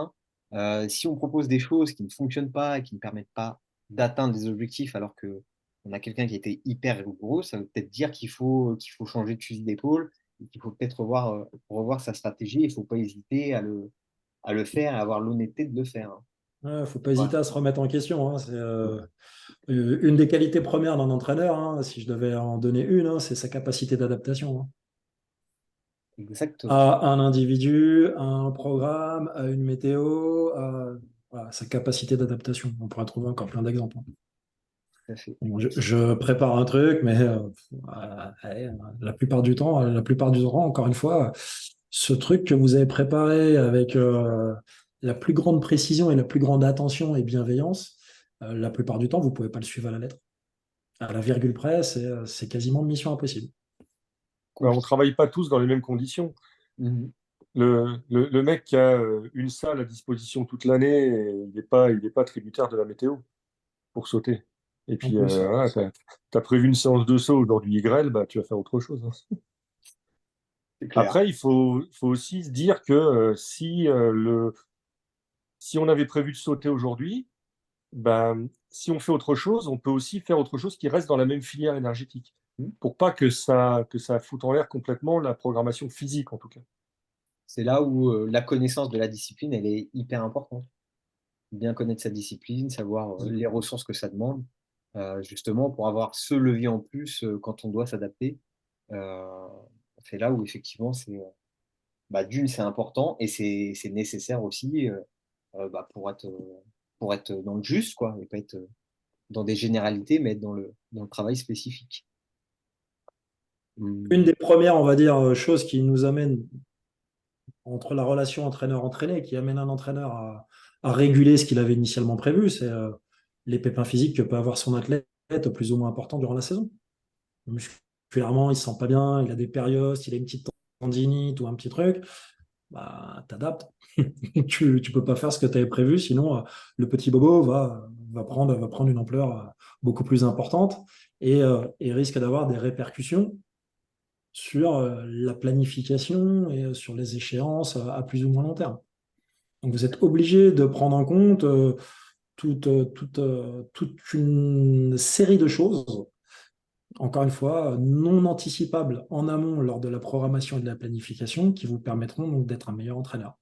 Hein. Si on propose des choses qui ne fonctionnent pas et qui ne permettent pas d'atteindre des objectifs alors que on a quelqu'un qui était hyper rigoureux, ça veut peut-être dire qu'il faut changer de fusil d'épaule et qu'il faut peut-être revoir sa stratégie. Il ne faut pas hésiter à le faire et avoir l'honnêteté de le faire. Hein. Ouais, faut pas Voilà, hésiter à se remettre en question, hein. C'est une des qualités premières d'un entraîneur, hein, si je devais en donner une, hein, c'est sa capacité d'adaptation, hein. exactement. À un individu, à un programme, à une météo, voilà, sa capacité d'adaptation. On pourrait trouver encore plein d'exemples, hein. Tout à fait. Bon, je prépare un truc, mais allez, la plupart du temps, encore une fois, ce truc que vous avez préparé avec la plus grande précision et la plus grande attention et bienveillance, la plupart du temps, vous ne pouvez pas le suivre à la lettre. À la virgule près, c'est quasiment mission impossible. On ne travaille pas tous dans les mêmes conditions. Mhm. Le mec qui a une salle à disposition toute l'année, il est pas tributaire de la météo pour sauter. Et En puis, plus, voilà, tu as prévu une séance de saut aujourd'hui est grêle, bah, tu vas faire autre chose. Hein. C'est clair. Après, faut aussi se dire que si on avait prévu de sauter aujourd'hui, ben, si on fait autre chose, on peut aussi faire autre chose qui reste dans la même filière énergétique, Mhm. pour pas que ça foute en l'air complètement la programmation physique, en tout cas. C'est là où la connaissance de la discipline, elle est hyper importante. Bien connaître sa discipline, savoir les ressources que ça demande, justement pour avoir ce levier en plus quand on doit s'adapter. Euh, c'est là où effectivement, bah, d'une, c'est important et c'est nécessaire aussi bah, pour être dans le juste, quoi, et pas être dans des généralités, mais être dans le travail spécifique. une Hum, des premières, on va dire, choses qui nous amène entre la relation entraîneur-entraîné, qui amène un entraîneur à réguler ce qu'il avait initialement prévu, c'est les pépins physiques que peut avoir son athlète plus ou moins important durant la saison. Musculairement, il ne se sent pas bien, il a des périodes, il a une petite tendinite ou un petit truc, bah, t'adaptes. Tu ne peux pas faire ce que tu avais prévu, sinon le petit bobo va prendre une ampleur beaucoup plus importante et risque d'avoir des répercussions sur la planification et sur les échéances à plus ou moins long terme. Donc vous êtes obligé de prendre en compte toute une série de choses, encore une fois, non anticipables en amont lors de la programmation et de la planification, qui vous permettront donc d'être un meilleur entraîneur.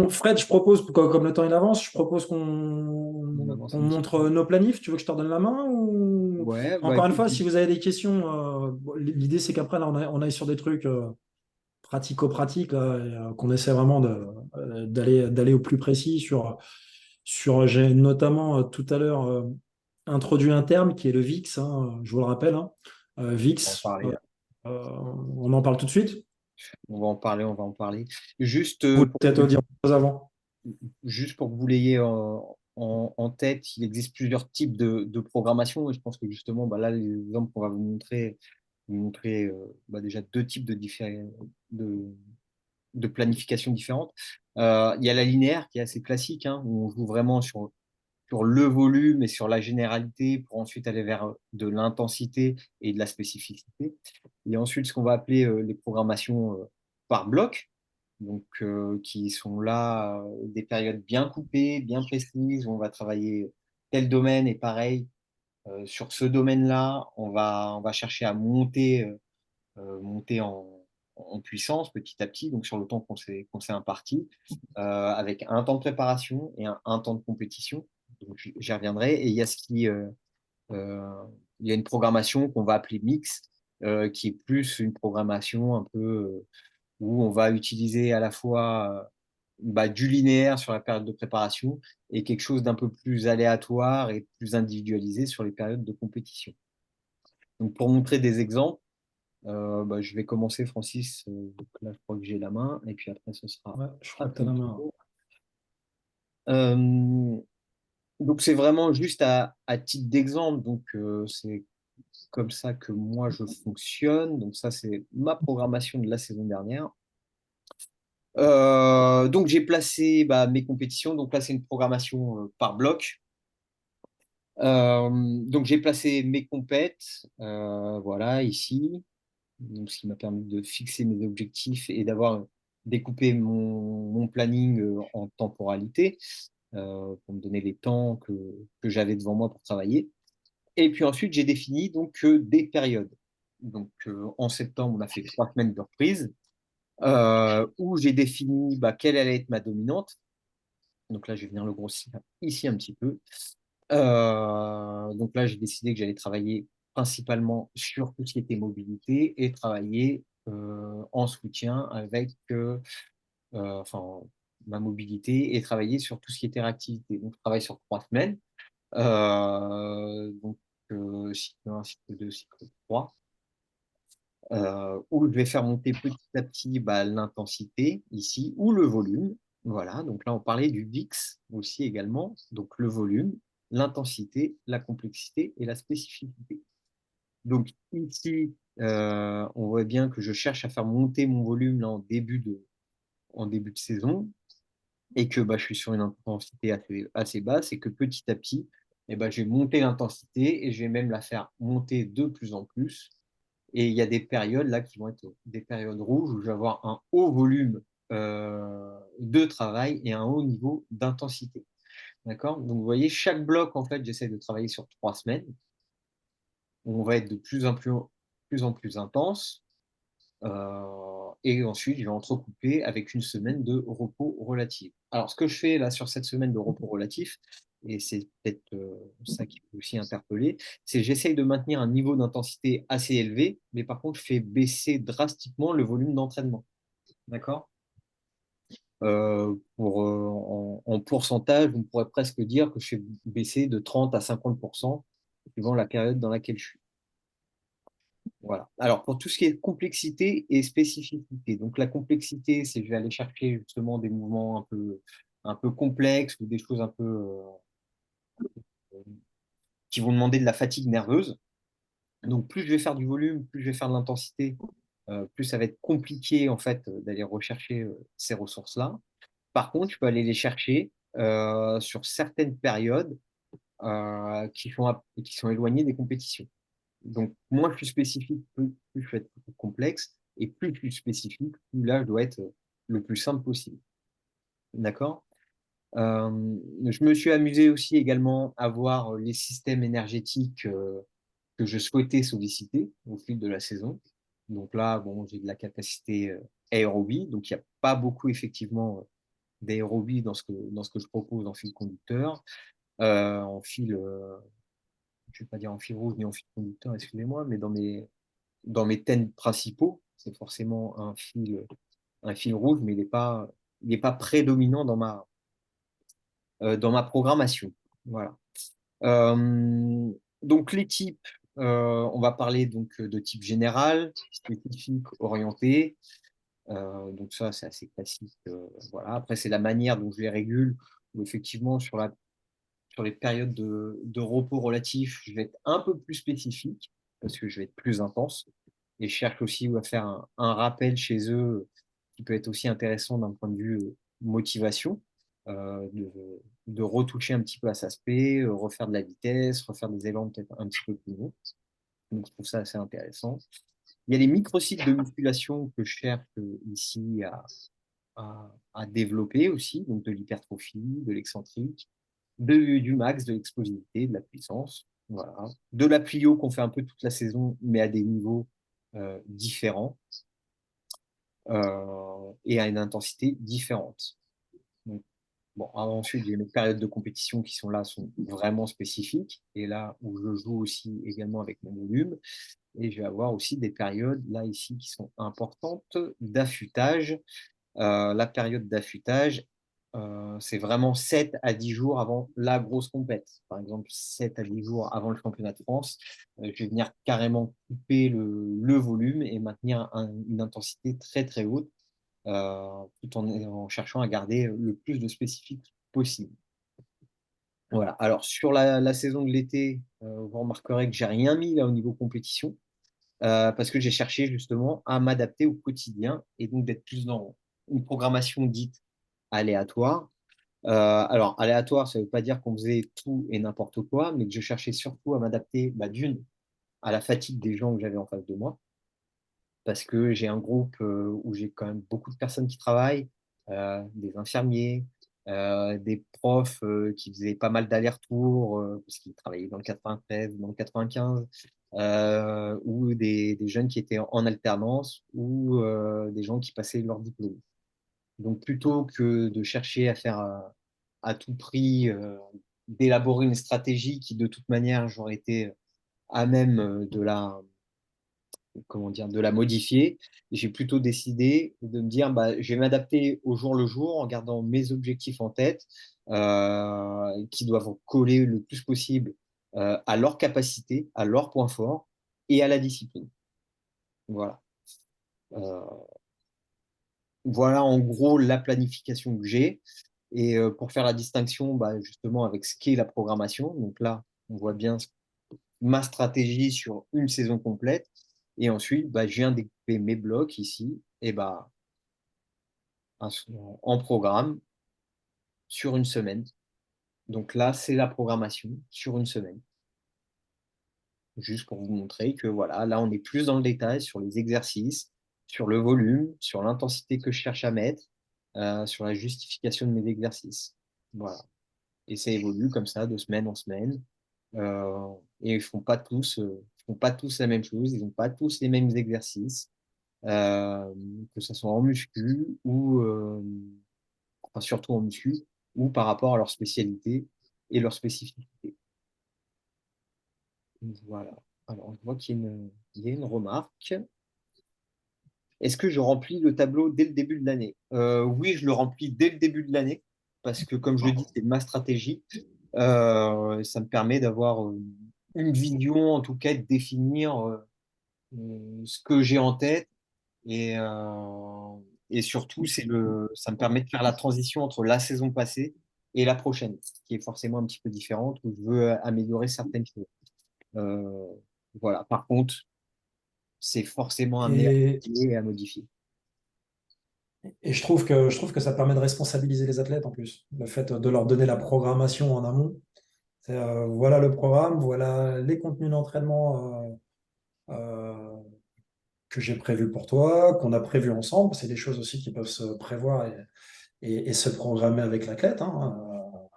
Fred, je propose, comme le temps il avance, je propose on avance qu'on un petit peu. montre nos planifs. Tu veux que je te redonne la main ou... Ouais, bah Encore une écoute, fois, si vous avez des questions, l'idée c'est qu'après, là, on aille sur des trucs pratico-pratiques, là, et, qu'on essaie vraiment d'aller au plus précis j'ai notamment tout à l'heure introduit un terme qui est le VIX, hein, je vous le rappelle, hein. on va en VIX, parler là. on en parle tout de suite. On va en parler, on va en parler. Juste Vous pour peut-être dire autre chose avant. juste pour que vous l'ayez en tête, il existe plusieurs types de programmation. Et je pense que justement, bah, là, les exemples qu'on va vous montrer déjà deux types de, de planification différentes. Il y a la linéaire qui est assez classique, hein, où on joue vraiment sur le volume et sur la généralité pour ensuite aller vers de l'intensité et de la spécificité. Et ensuite, ce qu'on va appeler les programmations par bloc, donc qui sont là des périodes bien coupées, bien précises, où on va travailler tel domaine et pareil, sur ce domaine-là, on va chercher à monter en puissance petit à petit, donc sur le temps qu'on s'est imparti, avec un temps de préparation et un temps de compétition. Donc j'y reviendrai. Et il y a il y a une programmation qu'on va appeler mix, qui est plus une programmation un peu où on va utiliser à la fois du linéaire sur la période de préparation et quelque chose d'un peu plus aléatoire et plus individualisé sur les périodes de compétition. Donc pour montrer des exemples, je vais commencer, Francis. Donc là, je crois que j'ai la main, et puis après, ce sera Ouais, je crois à que tu as ton la main. tour. Euh, donc, c'est vraiment juste à titre d'exemple. Donc, c'est comme ça que moi, je fonctionne. Donc, ça, c'est ma programmation de la saison dernière. Donc, j'ai placé mes compétitions. Donc, là, c'est une programmation par bloc. Donc, j'ai placé mes compètes, voilà, ici. Donc, ce qui m'a permis de fixer mes objectifs et d'avoir découpé mon planning en temporalité pour me donner les temps que j'avais devant moi pour travailler. Et puis ensuite, j'ai défini donc des périodes. Donc en septembre, on a fait 3 semaines de reprise où j'ai défini quelle allait être ma dominante. Donc là, je vais venir le grossir ici un petit peu. Donc là, j'ai décidé que j'allais travailler principalement sur tout ce qui était mobilité et travailler en soutien avec enfin, ma mobilité et travailler sur tout ce qui était réactivité. Donc, je travaille sur 3 semaines. Donc, cycle 1, cycle 2, cycle 3, où je vais faire monter petit à petit l'intensité ici ou le volume. Voilà, donc là, on parlait du VIX aussi également. Donc, le volume, l'intensité, la complexité et la spécificité. Donc, ici, on voit bien que je cherche à faire monter mon volume là, en début de saison et que je suis sur une intensité assez basse et que petit à petit, je vais monter l'intensité et je vais même la faire monter de plus en plus. Et il y a des périodes là qui vont être des périodes rouges où je vais avoir un haut volume de travail et un haut niveau d'intensité. D'accord? Donc, vous voyez, chaque bloc, en fait, j'essaie de travailler sur 3 semaines où on va être de plus en plus intense. Et ensuite, je vais entrecouper avec une semaine de repos relatif. Alors, ce que je fais là sur cette semaine de repos relatif, et c'est peut-être ça qui peut aussi interpeller, c'est que j'essaye de maintenir un niveau d'intensité assez élevé, mais par contre, je fais baisser drastiquement le volume d'entraînement. D'accord? En pourcentage, on pourrait presque dire que je fais baisser de 30 à 50% suivant la période dans laquelle je suis. Voilà. Alors, pour tout ce qui est complexité et spécificité, donc la complexité, c'est que je vais aller chercher justement des mouvements un peu complexes ou des choses un peu qui vont demander de la fatigue nerveuse. Donc, plus je vais faire du volume, plus je vais faire de l'intensité, plus ça va être compliqué en fait d'aller rechercher ces ressources-là. Par contre, je peux aller les chercher sur certaines périodes qui sont éloignées des compétitions. Donc, moins je suis spécifique, plus je vais être complexe. Et plus je suis spécifique, plus là, je dois être le plus simple possible. D'accord? Je me suis amusé aussi également à voir les systèmes énergétiques que je souhaitais solliciter au fil de la saison. Donc là, bon, j'ai de la capacité aérobie. Donc, il n'y a pas beaucoup, effectivement, d'aérobie dans ce que je propose en fil conducteur. En fil, je ne vais pas dire en fil rouge ni en fil conducteur, excusez-moi, mais dans mes thèmes principaux, c'est forcément un fil rouge, mais il n'est pas prédominant dans ma programmation. Voilà. Donc les types, on va parler donc de type général, spécifique, orienté. Donc ça, c'est assez classique. Voilà. Après, c'est la manière dont je les régule, où effectivement, sur les périodes de repos relatifs, je vais être un peu plus spécifique, parce que je vais être plus intense. Et je cherche aussi à faire un rappel chez eux qui peut être aussi intéressant d'un point de vue motivation, euh, de, de retoucher un petit peu à cet aspect, refaire de la vitesse, refaire des élans peut-être un petit peu plus longs. Donc, je trouve ça assez intéressant. Il y a les micro-sites de musculation que je cherche ici à développer aussi, donc de l'hypertrophie, de l'excentrique, du max, de l'explosivité, de la puissance, voilà. De la plio qu'on fait un peu toute la saison, mais à des niveaux différents et à une intensité différente. Donc, bon, ensuite, j'ai mes périodes de compétition qui sont là, sont vraiment spécifiques, et là où je joue aussi également avec mon volume. Et je vais avoir aussi des périodes là ici qui sont importantes d'affûtage. La période d'affûtage, c'est vraiment 7 à 10 jours avant la grosse compète. Par exemple, 7 à 10 jours avant le championnat de France, je vais venir carrément couper le volume et maintenir une intensité très très haute, tout en cherchant à garder le plus de spécifiques possible. Voilà. Alors, sur la saison de l'été, vous remarquerez que j'ai rien mis là au niveau compétition, parce que j'ai cherché justement à m'adapter au quotidien et donc d'être plus dans une programmation dite aléatoire. Alors, aléatoire, ça ne veut pas dire qu'on faisait tout et n'importe quoi, mais que je cherchais surtout à m'adapter, bah, d'une, à la fatigue des gens que j'avais en face de moi, parce que j'ai un groupe où j'ai quand même beaucoup de personnes qui travaillent, des infirmiers, des profs qui faisaient pas mal d'allers-retours, parce qu'ils travaillaient dans le 93, dans le 95, ou des jeunes qui étaient en alternance, ou des gens qui passaient leur diplôme. Donc plutôt que de chercher à faire à tout prix, d'élaborer une stratégie qui de toute manière j'aurais été à même comment dire, de la modifier. J'ai plutôt décidé de me dire, bah, je vais m'adapter au jour le jour en gardant mes objectifs en tête, qui doivent coller le plus possible à leur capacité, à leurs points forts et à la discipline. Voilà. Euh, voilà en gros la planification que j'ai. Et pour faire la distinction bah, justement avec ce qu'est la programmation, donc là, on voit bien ma stratégie sur une saison complète. Et ensuite, bah, je viens découper mes blocs ici, et bah, en programme sur une semaine. Donc là, c'est la programmation sur une semaine. Juste pour vous montrer que voilà, là, on est plus dans le détail sur les exercices, sur le volume, sur l'intensité que je cherche à mettre, sur la justification de mes exercices. Voilà. Et ça évolue comme ça de semaine en semaine. Et ils font pas tous la même chose, ils n'ont pas tous les mêmes exercices, que ce soit en muscu ou enfin, surtout en muscu ou par rapport à leur spécialité et leur spécificité. Voilà. Alors, je vois il y a une remarque. Est-ce que je remplis le tableau dès le début de l'année? Oui, je le remplis dès le début de l'année parce que, comme je le dis, c'est ma stratégie. Ça me permet d'avoir une vision, en tout cas, de définir ce que j'ai en tête et surtout, ça me permet de faire la transition entre la saison passée et la prochaine, qui est forcément un petit peu différente, où je veux améliorer certaines choses. Euh, voilà. Par contre, c'est forcément amené à Et, changer et à modifier. et je trouve que ça permet de responsabiliser les athlètes en plus. Le fait de leur donner la programmation en amont. Voilà le programme, voilà les contenus d'entraînement que j'ai prévus pour toi, qu'on a prévus ensemble. C'est des choses aussi qui peuvent se prévoir et se programmer avec l'athlète, hein, en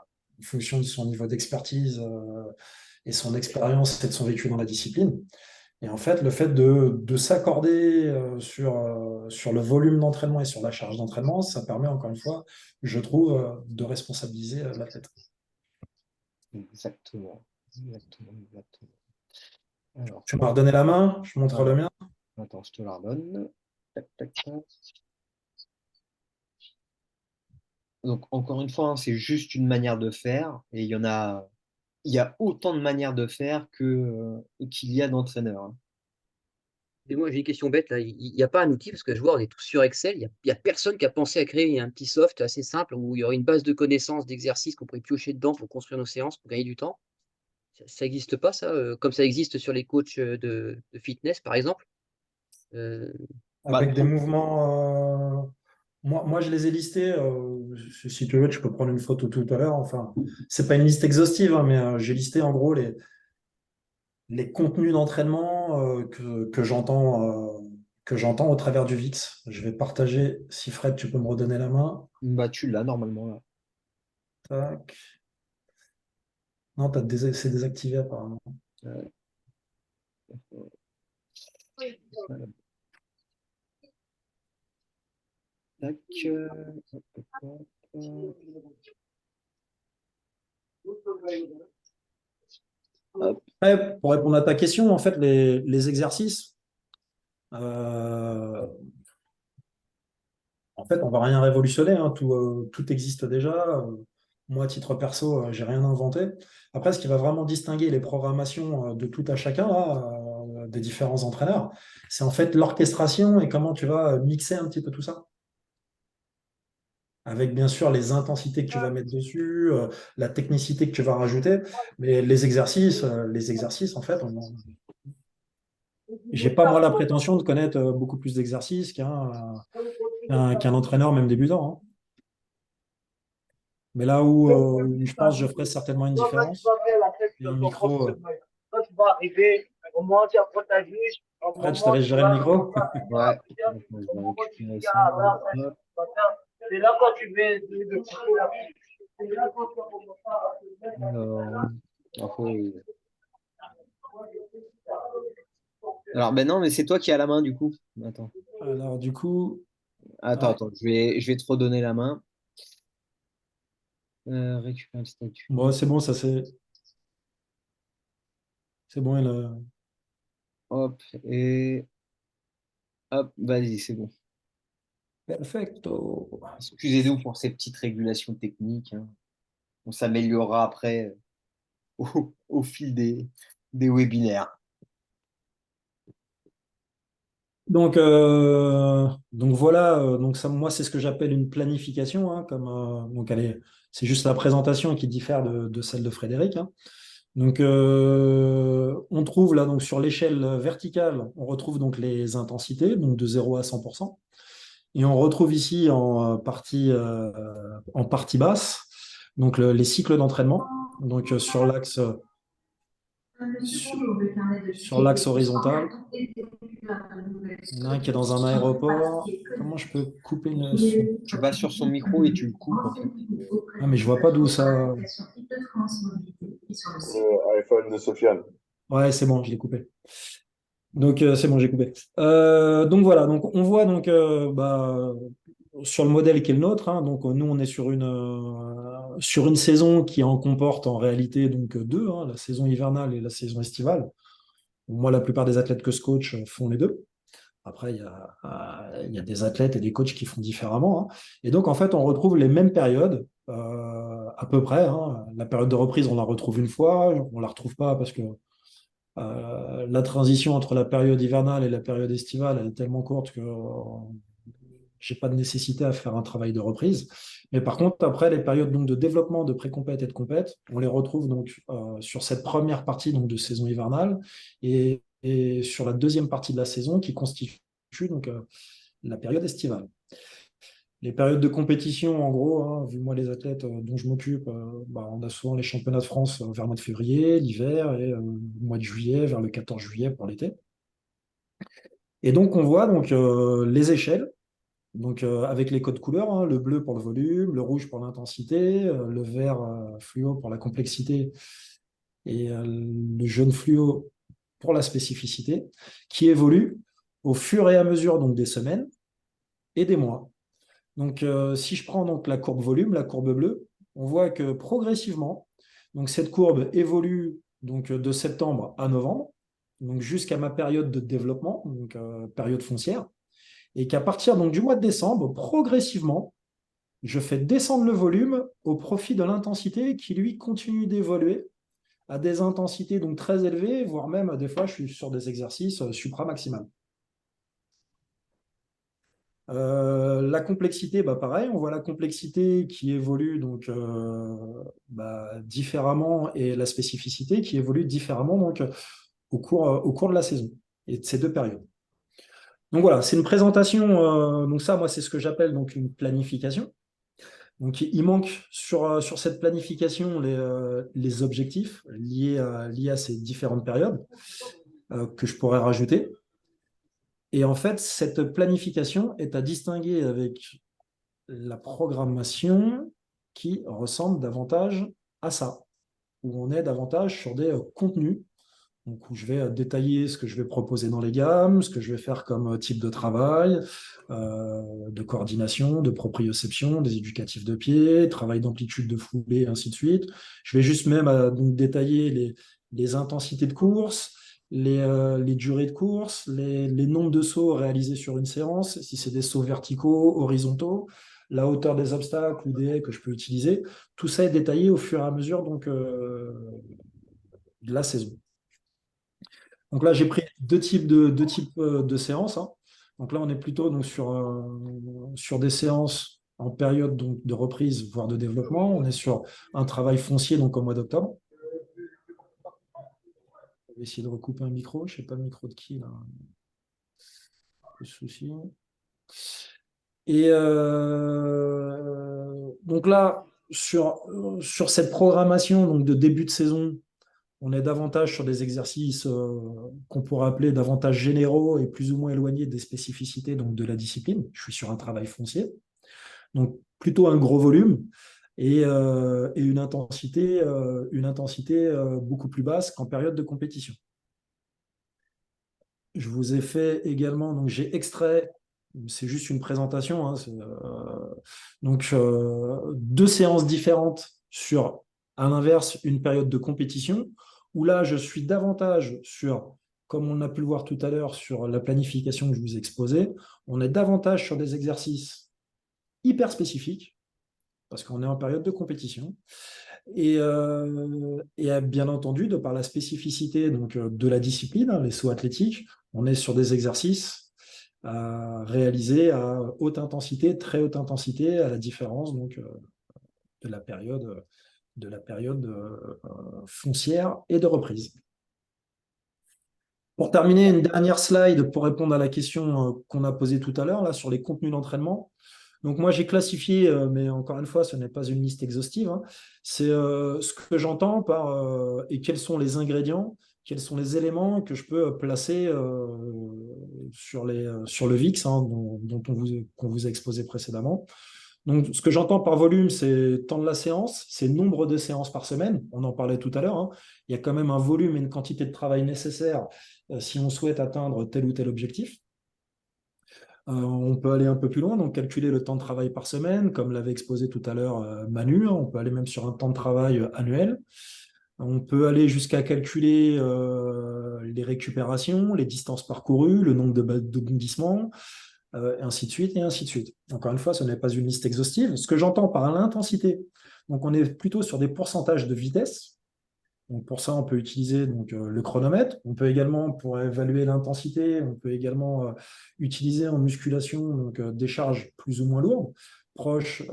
fonction de son niveau d'expertise et son expérience et de son vécu dans la discipline. Et en fait, le fait de s'accorder sur le volume d'entraînement et sur la charge d'entraînement, ça permet encore une fois, je trouve, de responsabiliser l'athlète. Exactement. Exactement, exactement. Alors, Tu m'as redonné la main, je montre le alors, mien. attends, je te la redonne. Tac, tac, tac. Donc, encore une fois, hein, c'est juste une manière de faire et il y a autant de manières de faire qu'il y a d'entraîneurs, hein. moi, j'ai une question bête là. Il n'y a pas un outil, parce que je vois, on est tous sur Excel. Il y a personne qui a pensé à créer un petit soft assez simple où il y aurait une base de connaissances, d'exercices qu'on pourrait piocher dedans pour construire nos séances, pour gagner du temps. Ça n'existe pas, ça, comme ça existe sur les coachs de fitness, par exemple. Euh, Bah, Avec des mouvements. Moi, je les ai listés. Si tu veux, tu peux prendre une photo tout à l'heure. Enfin, c'est pas une liste exhaustive, hein, mais j'ai listé en gros les contenus d'entraînement que j'entends au travers du VIX. Je vais partager. Si Fred, tu peux me redonner la main. bah, tu l'as normalement là. Tac. Non, c'est désactivé apparemment. Euh, voilà. Tac. Hop, hop, hop. Après, pour répondre à ta question, en fait, les exercices, euh, en fait, on va rien révolutionner, hein, tout existe déjà. Moi, à titre perso, j'ai rien inventé. Après, ce qui va vraiment distinguer les programmations de tout à chacun, là, des différents entraîneurs, c'est en fait l'orchestration et comment tu vas mixer un petit peu tout ça. Avec bien sûr les intensités que tu vas mettre dessus, la technicité que tu vas rajouter. Mais les exercices, en fait, j'ai pas moi la prétention de connaître beaucoup plus d'exercices qu'un entraîneur même débutant, hein. Mais là où je pense que je ferai certainement une différence, il y a un micro. Fred, je te laisse gérer le micro. Ouais. Donc, je vais récupérer ça. Hop. Alors, alors, ben non, mais c'est toi qui as la main du coup. Attends, Alors du coup, ouais. attends, je vais te redonner la main. Récupérer le statut. Bon, c'est bon, c'est bon. Hop, et hop, vas-y, c'est bon. Perfecto. Excusez-nous pour ces petites régulations techniques, hein. On s'améliorera après au fil des webinaires. Donc voilà, donc ça, moi, c'est ce que j'appelle une planification, hein, donc c'est juste la présentation qui diffère de celle de Frédéric, hein. Donc, on trouve là, donc sur l'échelle verticale, on retrouve donc les intensités, donc de 0 à 100%. Et on retrouve ici en partie basse, donc les cycles d'entraînement. Donc, sur l'axe horizontal, il y en a un qui est dans un aéroport. Comment je peux couper le son? Tu vas sur son micro et tu le coupes en fait. Ah, mais je vois pas d'où ça. Le iPhone de Sofiane. Ouais, c'est bon, je l'ai coupé. Donc, c'est bon, j'ai coupé. Donc voilà, donc on voit donc sur le modèle qui est le nôtre, hein, donc nous on est sur une saison qui en comporte en réalité donc deux, hein, la saison hivernale et la saison estivale. Moi, la plupart des athlètes que je coach font les deux. Après, il y a des athlètes et des coachs qui font différemment, hein. Et donc, en fait, on retrouve les mêmes périodes, à peu près, hein. La période de reprise, on la retrouve une fois, on la retrouve pas parce que la transition entre la période hivernale et la période estivale, elle est tellement courte que j'ai pas de nécessité à faire un travail de reprise. Mais par contre, après, les périodes donc, de développement de pré-compète et de compète, on les retrouve donc sur cette première partie donc, de saison hivernale et sur la deuxième partie de la saison qui constitue donc, la période estivale. Les périodes de compétition, en gros, hein, vu moi les athlètes dont je m'occupe, on a souvent les championnats de France vers le mois de février, l'hiver, et le mois de juillet, vers le 14 juillet pour l'été. Et donc, on voit donc, les échelles, donc, avec les codes couleurs, hein, le bleu pour le volume, le rouge pour l'intensité, le vert fluo pour la complexité et le jaune fluo pour la spécificité, qui évoluent au fur et à mesure donc, des semaines et des mois. Donc, si je prends donc la courbe volume, la courbe bleue, on voit que progressivement, donc cette courbe évolue donc de septembre à novembre, donc jusqu'à ma période de développement, donc période foncière, et qu'à partir donc du mois de décembre, progressivement, je fais descendre le volume au profit de l'intensité qui lui continue d'évoluer à des intensités donc très élevées, voire même des fois je suis sur des exercices supramaximales. La complexité, pareil, on voit la complexité qui évolue donc différemment et la spécificité qui évolue différemment donc au cours de la saison et de ces deux périodes. Donc voilà, c'est une présentation. Donc ça, moi, c'est ce que j'appelle donc une planification. Donc il manque sur cette planification les objectifs liés à ces différentes périodes que je pourrais rajouter. Et en fait, cette planification est à distinguer avec la programmation qui ressemble davantage à ça, où on est davantage sur des contenus, donc où je vais détailler ce que je vais proposer dans les gammes, ce que je vais faire comme type de travail, de coordination, de proprioception, des éducatifs de pied, travail d'amplitude de foulée, ainsi de suite. Je vais juste même donc détailler les intensités de course, les durées de course, les nombres de sauts réalisés sur une séance, si c'est des sauts verticaux, horizontaux, la hauteur des obstacles ou des haies que je peux utiliser. Tout ça est détaillé au fur et à mesure donc, de la saison. Donc là, j'ai pris deux types de séances, hein. Donc là, on est plutôt donc, sur des séances en période donc, de reprise, voire de développement. On est sur un travail foncier donc, au mois d'octobre. Je vais essayer de recouper un micro. Je ne sais pas le micro de qui, là. Pas de souci. Et donc là, sur cette programmation donc, de début de saison, on est davantage sur des exercices qu'on pourrait appeler davantage généraux et plus ou moins éloignés des spécificités donc, de la discipline. Je suis sur un travail foncier, donc plutôt un gros volume et une intensité beaucoup plus basse qu'en période de compétition. Je vous ai fait également, donc j'ai extrait, c'est juste une présentation, hein, donc deux séances différentes sur, à l'inverse, une période de compétition, où là, je suis davantage sur, comme on a pu le voir tout à l'heure, sur la planification que je vous ai exposée, on est davantage sur des exercices hyper spécifiques, parce qu'on est en période de compétition. Et bien entendu, de par la spécificité donc, de la discipline, hein, les sauts athlétiques, on est sur des exercices réalisés à haute intensité, très haute intensité, à la différence donc, de la période foncière et de reprise. Pour terminer, une dernière slide pour répondre à la question qu'on a posée tout à l'heure là, sur les contenus d'entraînement. Donc moi, j'ai classifié, mais encore une fois, ce n'est pas une liste exhaustive, hein. C'est ce que j'entends par et quels sont les ingrédients, quels sont les éléments que je peux placer sur le VIX, hein, qu'on vous a exposé précédemment. Donc, ce que j'entends par volume, c'est temps de la séance, c'est nombre de séances par semaine. On en parlait tout à l'heure, hein. Il y a quand même un volume et une quantité de travail nécessaire si on souhaite atteindre tel ou tel objectif. On peut aller un peu plus loin, donc calculer le temps de travail par semaine, comme l'avait exposé tout à l'heure Manu. On peut aller même sur un temps de travail annuel. On peut aller jusqu'à calculer les récupérations, les distances parcourues, le nombre de bondissements, et ainsi de suite, et ainsi de suite. Encore une fois, ce n'est pas une liste exhaustive. Ce que j'entends par l'intensité, donc on est plutôt sur des pourcentages de vitesse. Donc pour ça, on peut utiliser donc, le chronomètre. On peut également, pour évaluer l'intensité, on peut également utiliser en musculation donc, des charges plus ou moins lourdes, proches,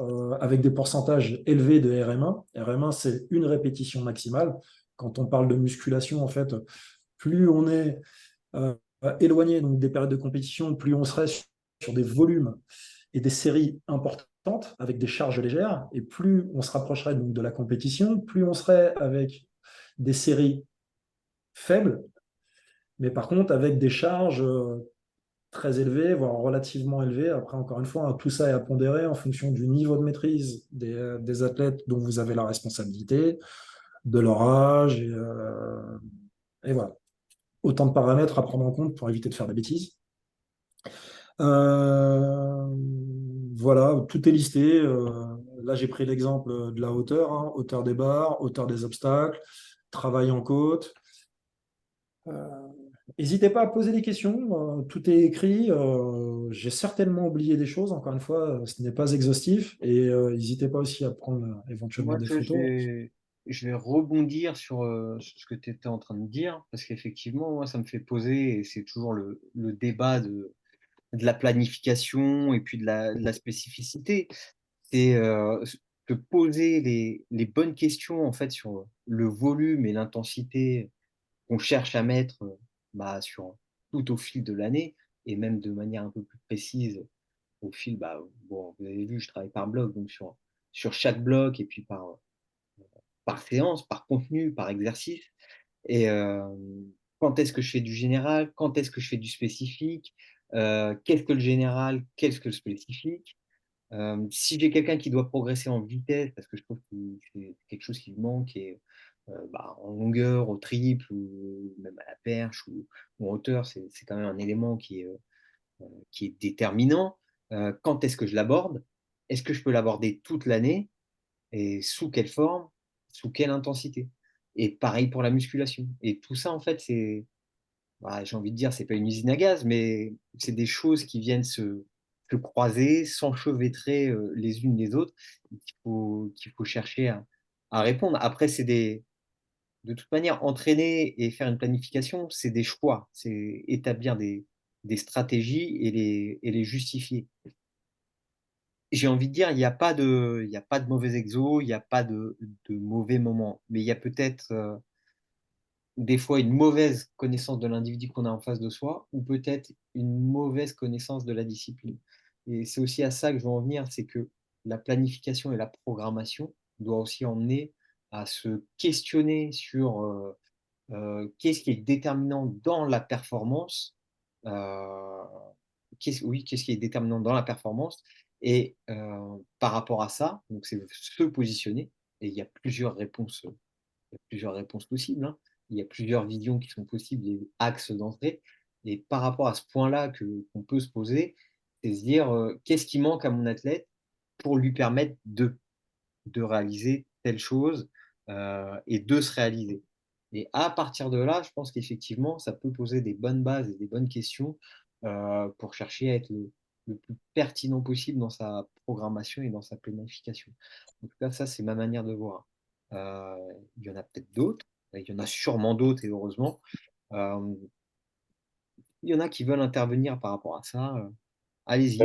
avec des pourcentages élevés de RM1. RM1, c'est une répétition maximale. Quand on parle de musculation, en fait, plus on est éloigné donc, des périodes de compétition, plus on serait sur des volumes et des séries importantes avec des charges légères, et plus on se rapprocherait donc, de la compétition, plus on serait avec des séries faibles, mais par contre avec des charges très élevées, voire relativement élevées. Après, encore une fois, hein, tout ça est à pondérer en fonction du niveau de maîtrise des athlètes dont vous avez la responsabilité, de leur âge, et voilà. Autant de paramètres à prendre en compte pour éviter de faire des bêtises. Voilà, tout est listé. Là, j'ai pris l'exemple de la hauteur, hein, hauteur des barres, hauteur des obstacles, travail en côte. N'hésitez pas à poser des questions, tout est écrit. J'ai certainement oublié des choses, encore une fois, ce n'est pas exhaustif. Et n'hésitez pas aussi à prendre éventuellement Moi, des tu vois, photos. je vais rebondir sur ce que tu étais en train de dire, parce qu'effectivement, moi, ça me fait poser, et c'est toujours le débat de la planification et puis de la spécificité. C'est se poser les bonnes questions en fait sur le volume et l'intensité qu'on cherche à mettre sur tout au fil de l'année et même de manière un peu plus précise au fil, bon, vous avez vu, je travaille par bloc, donc sur chaque bloc et puis par séance, par contenu, par exercice. Et quand est-ce que je fais du général, quand est-ce que je fais du spécifique, qu'est-ce que le général, qu'est-ce que le spécifique. Si j'ai quelqu'un qui doit progresser en vitesse, parce que je trouve que c'est quelque chose qui me manque, et en longueur, au triple, ou même à la perche, ou en hauteur, c'est quand même un élément qui est déterminant. Quand est-ce que je l'aborde? Est-ce que je peux l'aborder toute l'année? Et sous quelle forme? Sous quelle intensité? Et pareil pour la musculation. Et tout ça, en fait, j'ai envie de dire, c'est pas une usine à gaz, mais c'est des choses qui viennent se croiser, s'enchevêtrer les unes les autres, qu'il faut chercher à répondre. Après, de toute manière, entraîner et faire une planification, c'est des choix, c'est établir des stratégies et les justifier. J'ai envie de dire, il y a pas de mauvais exo, il n'y a pas de mauvais moments, mais il y a peut-être des fois une mauvaise connaissance de l'individu qu'on a en face de soi, ou peut-être une mauvaise connaissance de la discipline. Et c'est aussi à ça que je veux en venir, c'est que la planification et la programmation doivent aussi emmener à se questionner sur qu'est-ce qui est déterminant dans la performance, euh, qu'est-ce qui est déterminant dans la performance, et par rapport à ça, donc c'est se positionner, et il y a plusieurs réponses possibles, hein. Il y a plusieurs visions qui sont possibles, et axes d'entrée. Et par rapport à ce point-là qu'on peut se poser, c'est se dire qu'est-ce qui manque à mon athlète pour lui permettre de réaliser telle chose et de se réaliser. Et à partir de là, je pense qu'effectivement, ça peut poser des bonnes bases et des bonnes questions pour chercher à être le plus pertinent possible dans sa programmation et dans sa planification. En tout cas, ça, c'est ma manière de voir. Il y en a peut-être d'autres, il y en a sûrement d'autres, et heureusement. Euh, il y en a qui veulent intervenir par rapport à ça. Allez-y.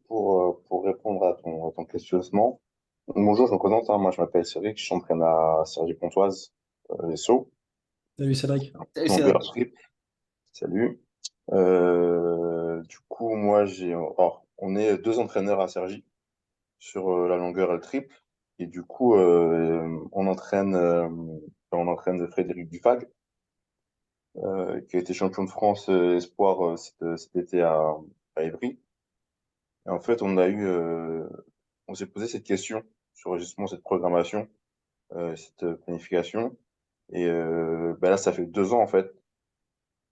Pour répondre à ton questionnement, bonjour, je me présente, hein, moi je m'appelle Cédric, je s'entraîne à Cergy-Pontoise, les Sceaux, Salut Cédric. Salut longueur Cédric. trip, salut. Du coup, on est deux entraîneurs à Cergy sur la longueur et le triple, et du coup, on entraîne Frédéric Dufag, qui a été champion de France espoir cet été à Évry. Et en fait, on s'est posé cette question sur justement cette programmation, cette planification. Et là, ça fait 2 ans en fait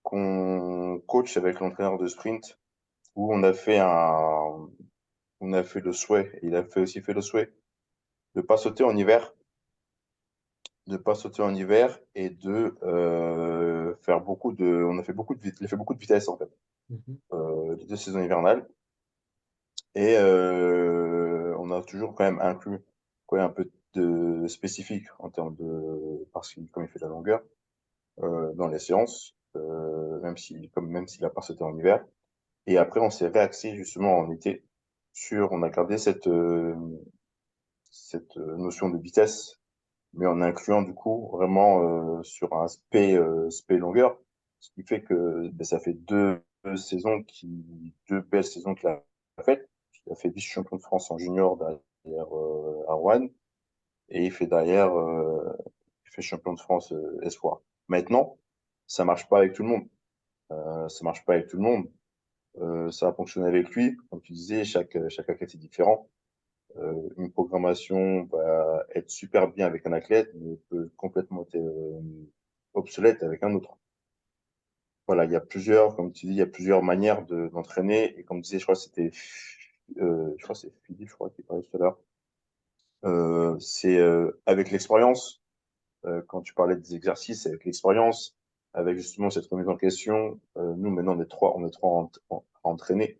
qu'on coach avec l'entraîneur de sprint, où on a fait le souhait, et il a aussi fait le souhait de pas sauter en hiver, et de faire il a fait beaucoup de vitesse en fait, Mhm. les 2 saisons hivernales. Et on a toujours quand même inclus un peu de spécifique en termes parce qu'il comme il fait de la longueur dans les séances, même s'il a pas sauté en hiver. Et après, on s'est réaxé justement en été on a gardé cette notion de vitesse, mais en incluant du coup vraiment sur un spé longueur, ce qui fait que ça fait deux belles saisons qu'il a faites. Il a fait vice-champion de France en junior derrière Arwan, et il fait champion de France espoir. Maintenant, ça marche pas avec tout le monde. Ça marche pas avec tout le monde. Ça a fonctionné avec lui. Comme tu disais, chaque athlète est différent. Une programmation va être super bien avec un athlète, mais peut complètement être obsolète avec un autre. Voilà, comme tu dis, il y a plusieurs manières d'entraîner. Et comme tu disais, je crois que c'est Philippe, je crois, qui parlait tout à l'heure. C'est avec l'expérience, quand tu parlais des exercices, avec l'expérience, avec justement cette remise en question. Nous, maintenant, on est trois à entraîner.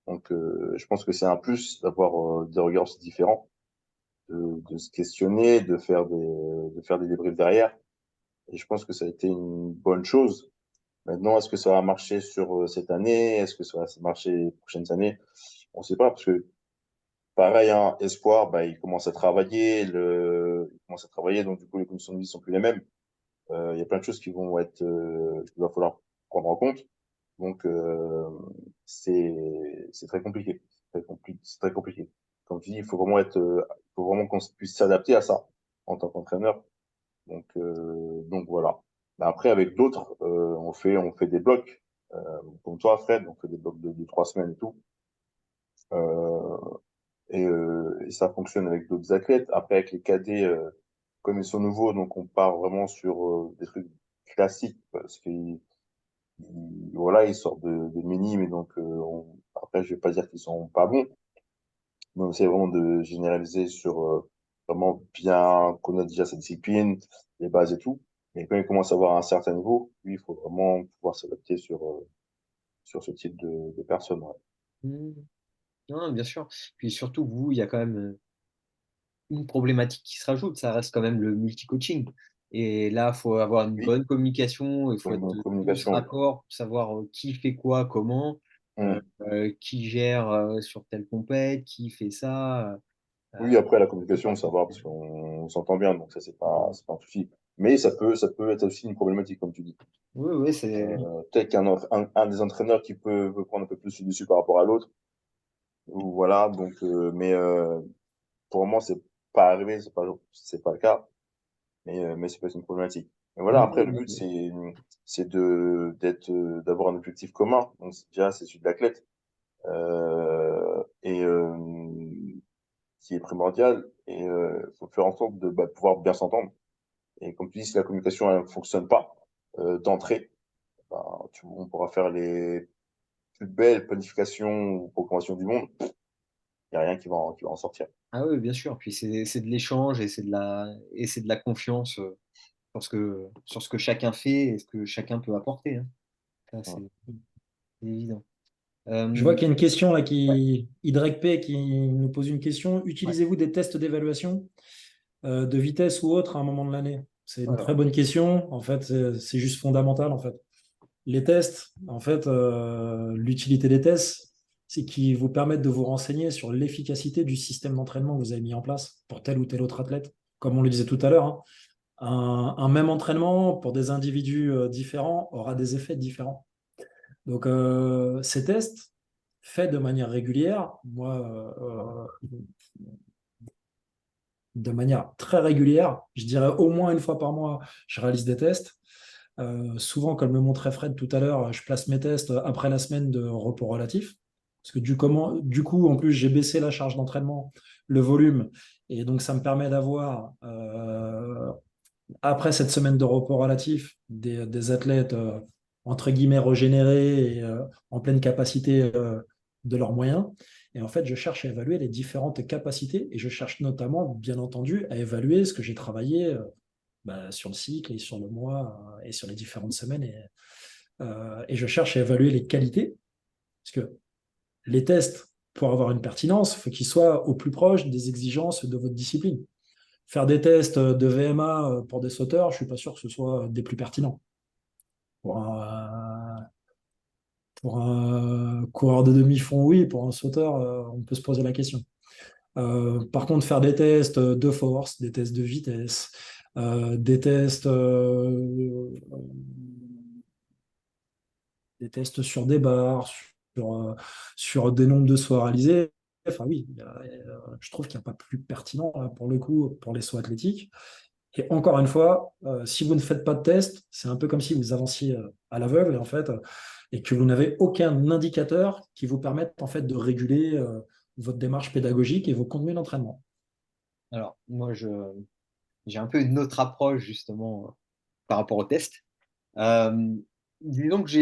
Donc, je pense que c'est un plus d'avoir des regards aussi différents, de se questionner, de faire des débriefs derrière. Et je pense que ça a été une bonne chose. Maintenant, est-ce que ça va marcher sur cette année? Est-ce que ça va marcher les prochaines années? On ne sait pas, parce que pareil, hein, Espoir, bah, il commence à travailler, donc du coup, les conditions de vie sont plus les mêmes. Il y a plein de choses qui vont être, qu'il va falloir prendre en compte. Donc, c'est très compliqué. C'est très compliqué. Comme tu dis, il faut vraiment qu'on puisse s'adapter à ça en tant qu'entraîneur. Donc voilà. Mais après, avec d'autres, on fait des blocs. Comme toi, Fred, on fait des blocs de 3 semaines et tout. Euh, et ça fonctionne avec d'autres athlètes. Après, avec les cadets, comme ils sont nouveaux, donc on part vraiment sur des trucs classiques parce qu'ils voilà, ils sortent de minimes et donc après, je vais pas dire qu'ils sont pas bons, mais on essaie vraiment de généraliser sur vraiment bien connaître déjà cette discipline, les bases et tout. Mais quand ils commencent à avoir un certain niveau, oui, il faut vraiment pouvoir s'adapter sur ce type de personnes. Ouais. Mmh. Non, bien sûr. Puis surtout, vous, il y a quand même une problématique qui se rajoute, ça reste quand même le multi-coaching. Et là, il faut avoir une Oui, bonne communication, il faut une être bonne tous communication. raccord pour savoir qui fait quoi, comment, Oui. qui gère sur telle compète, qui fait ça. Oui, euh, après la communication, ça va parce qu'on s'entend bien, donc ça c'est pas un souci. Mais ça peut être aussi une problématique, comme tu dis. oui, oui, c'est. Peut-être un des entraîneurs qui peut prendre un peu plus le dessus par rapport à l'autre, ou voilà. Donc, pour moi, c'est pas arrivé, c'est pas le cas, mais ça peut être une problématique. Et voilà. Après, le but c'est d'avoir un objectif commun. Donc déjà, c'est celui de l'athlète. Et qui est primordial et faut faire en sorte de pouvoir bien s'entendre. Et comme tu dis, si la communication ne fonctionne pas d'entrée, ben, on pourra faire les plus belles planifications ou programmations du monde, il n'y a rien qui va en sortir. Ah oui, bien sûr. Puis c'est de l'échange et c'est de la confiance sur ce que chacun fait et ce que chacun peut apporter, hein. Ça, Ouais. c'est évident. Je vois Euh, qu'il y a une question là ouais, qui YP qui nous pose une question. ouais. Utilisez-vous des tests d'évaluation de vitesse ou autre à un moment de l'année? C'est une très Alors, bonne question. En fait, c'est juste fondamental en fait. Les tests, en fait, l'utilité des tests, c'est qu'ils vous permettent de vous renseigner sur l'efficacité du système d'entraînement que vous avez mis en place pour tel ou tel autre athlète. Comme on le disait tout à l'heure, hein, un même entraînement pour des individus différents aura des effets différents. Donc, ces tests, faits de manière régulière, moi, de manière très régulière, je dirais au moins une fois par mois, je réalise des tests. Souvent, comme le montrait Fred tout à l'heure, je place mes tests après la semaine de repos relatif. Parce que du coup, en plus, j'ai baissé la charge d'entraînement, le volume. Et donc, ça me permet d'avoir, après cette semaine de repos relatif, des athlètes, entre guillemets, régénérés et en pleine capacité de leurs moyens. Et en fait, je cherche à évaluer les différentes capacités et je cherche notamment, bien entendu, à évaluer ce que j'ai travaillé sur le cycle et sur le mois et sur les différentes semaines. Et je cherche à évaluer les qualités, parce que les tests, pour avoir une pertinence, il faut qu'ils soient au plus proche des exigences de votre discipline. Faire des tests de VMA pour des sauteurs, je ne suis pas sûr que ce soit des plus pertinents. Pour pour un coureur de demi-fond, oui, pour un sauteur, on peut se poser la question. Par contre, faire des tests de force, des tests de vitesse, des tests sur des barres, sur des nombres de sauts réalisés. Enfin oui, je trouve qu'il n'y a pas plus pertinent pour le coup pour les sauts athlétiques. Et encore une fois, si vous ne faites pas de test, c'est un peu comme si vous avanciez à l'aveugle en fait, et que vous n'avez aucun indicateur qui vous permette en fait de réguler votre démarche pédagogique et vos contenus d'entraînement. alors, moi, j'ai un peu une autre approche justement par rapport au test. Euh, Disons que j'en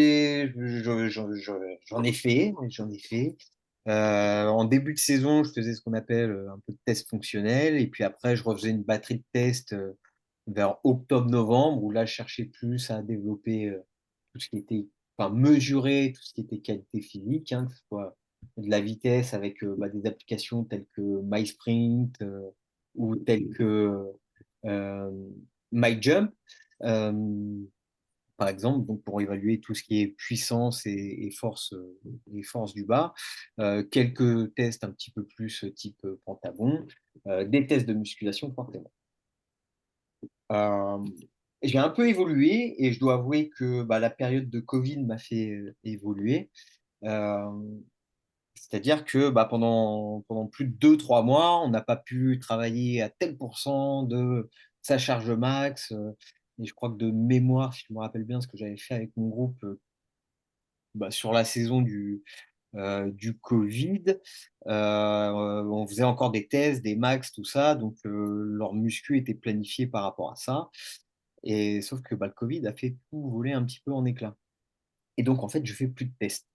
ai fait, j'en ai fait. En début de saison, je faisais ce qu'on appelle un peu de test fonctionnel, et puis après, je refaisais une batterie de tests vers octobre-novembre, où là, je cherchais plus à développer tout ce qui était, enfin, mesurer tout ce qui était qualité physique, hein, que ce soit de la vitesse avec des applications telles que MySprint ou telles que euh, MyJump. Euh, par exemple, donc pour évaluer tout ce qui est puissance et force du bas. Quelques tests un petit peu plus type pentabon, des tests de musculation forcément. Euh, j'ai un peu évolué et je dois avouer que bah, la période de Covid m'a fait évoluer. Euh, C'est-à-dire que bah, pendant plus de 2, 3 mois, on n'a pas pu travailler à tel pourcent de sa charge max. Et je crois que de mémoire, si je me rappelle bien ce que j'avais fait avec mon groupe bah, sur la saison du Covid, on faisait encore des tests, des max, tout ça. Donc leur muscu était planifié par rapport à ça. Et sauf que bah, le Covid a fait tout voler un petit peu en éclats. Et donc en fait, je fais plus de tests.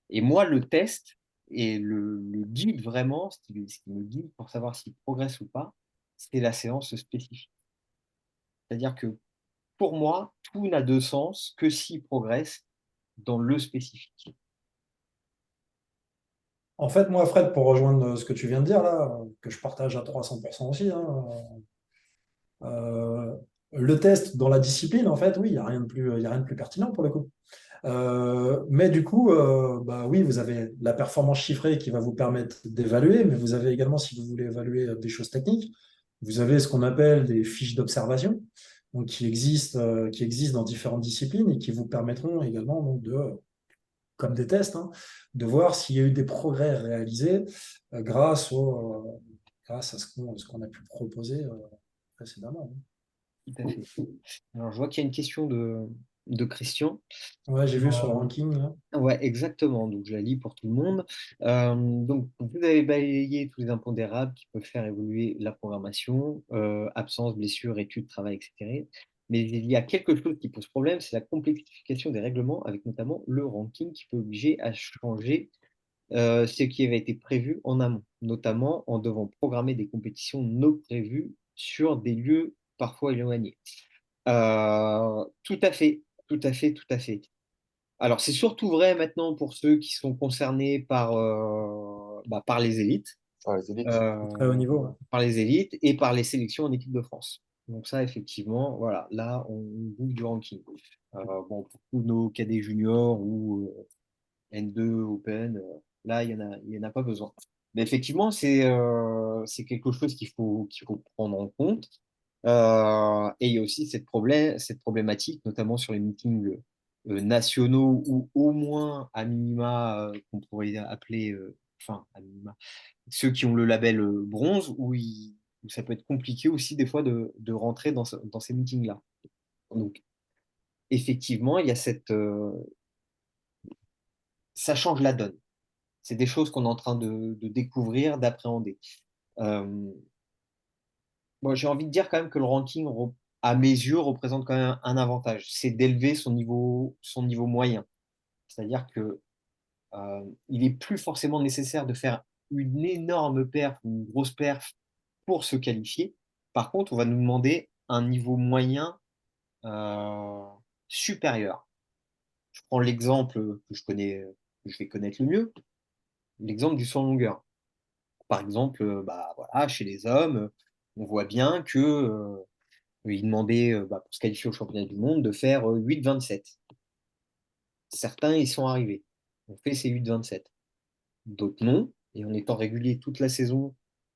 Et moi, le test et le guide vraiment, ce qui me guide pour savoir s'il progresse ou pas, c'est la séance spécifique. C'est-à-dire que pour moi, tout n'a de sens que s'il progresse dans le spécifique. En fait, moi, Fred, pour rejoindre ce que tu viens de dire là, que je partage à 300% aussi, hein, euh, le test dans la discipline, en fait, oui, il n'y a rien de plus, il y a rien de plus pertinent pour le coup. Mais du coup, bah oui, vous avez la performance chiffrée qui va vous permettre d'évaluer, mais vous avez également, si vous voulez évaluer des choses techniques, vous avez ce qu'on appelle des fiches d'observation, donc qui existent dans différentes disciplines et qui vous permettront également donc, comme des tests, hein, de voir s'il y a eu des progrès réalisés grâce à ce qu'on a pu proposer précédemment. Tout à fait. Alors, je vois qu'il y a une question de Christian. Ouais, j'ai vu sur le ranking, là. Ouais, exactement. Donc, je la lis pour tout le monde. Donc, vous avez balayé tous les impondérables qui peuvent faire évoluer la programmation, absence, blessure, études, travail, etc. Mais il y a quelque chose qui pose problème, c'est la complexification des règlements, avec notamment le ranking qui peut obliger à changer ce qui avait été prévu en amont, notamment en devant programmer des compétitions non prévues sur des lieux parfois éloignés. Tout à fait, tout à fait, tout à fait. Alors, c'est surtout vrai maintenant pour ceux qui sont concernés par les élites, Enfin, les élites. Très haut niveau. Ouais. par les élites et par les sélections en équipe de France. Donc ça, effectivement, voilà, là, on bouge du ranking. Bon, pour tous nos cadets juniors ou N2 Open, là, il y en a pas besoin. Mais effectivement, c'est quelque chose qu'il faut prendre en compte. Et il y a aussi cette problématique, notamment sur les meetings nationaux ou au moins à minima, qu'on pourrait appeler, enfin, à minima, ceux qui ont le label bronze, où ça peut être compliqué aussi des fois de rentrer dans ces meetings-là. Donc, effectivement, il y a ça change la donne. C'est des choses qu'on est en train de découvrir, d'appréhender. Euh, Bon, j'ai envie de dire quand même que le ranking, à mes yeux, représente quand même un avantage. C'est d'élever son niveau moyen. C'est-à-dire que il est plus forcément nécessaire de faire une énorme perf, une grosse perf pour se qualifier. Par contre, on va nous demander un niveau moyen euh, supérieur. Je prends l'exemple que je connais, que je vais connaître le mieux, l'exemple du saut en longueur. Par exemple, bah, voilà, chez les hommes, on voit bien que il demandait, bah, pour se qualifier au championnat du monde, de faire 8,27. Certains y sont arrivés. On fait ces 8,27. D'autres non. Et en étant régulier toute la saison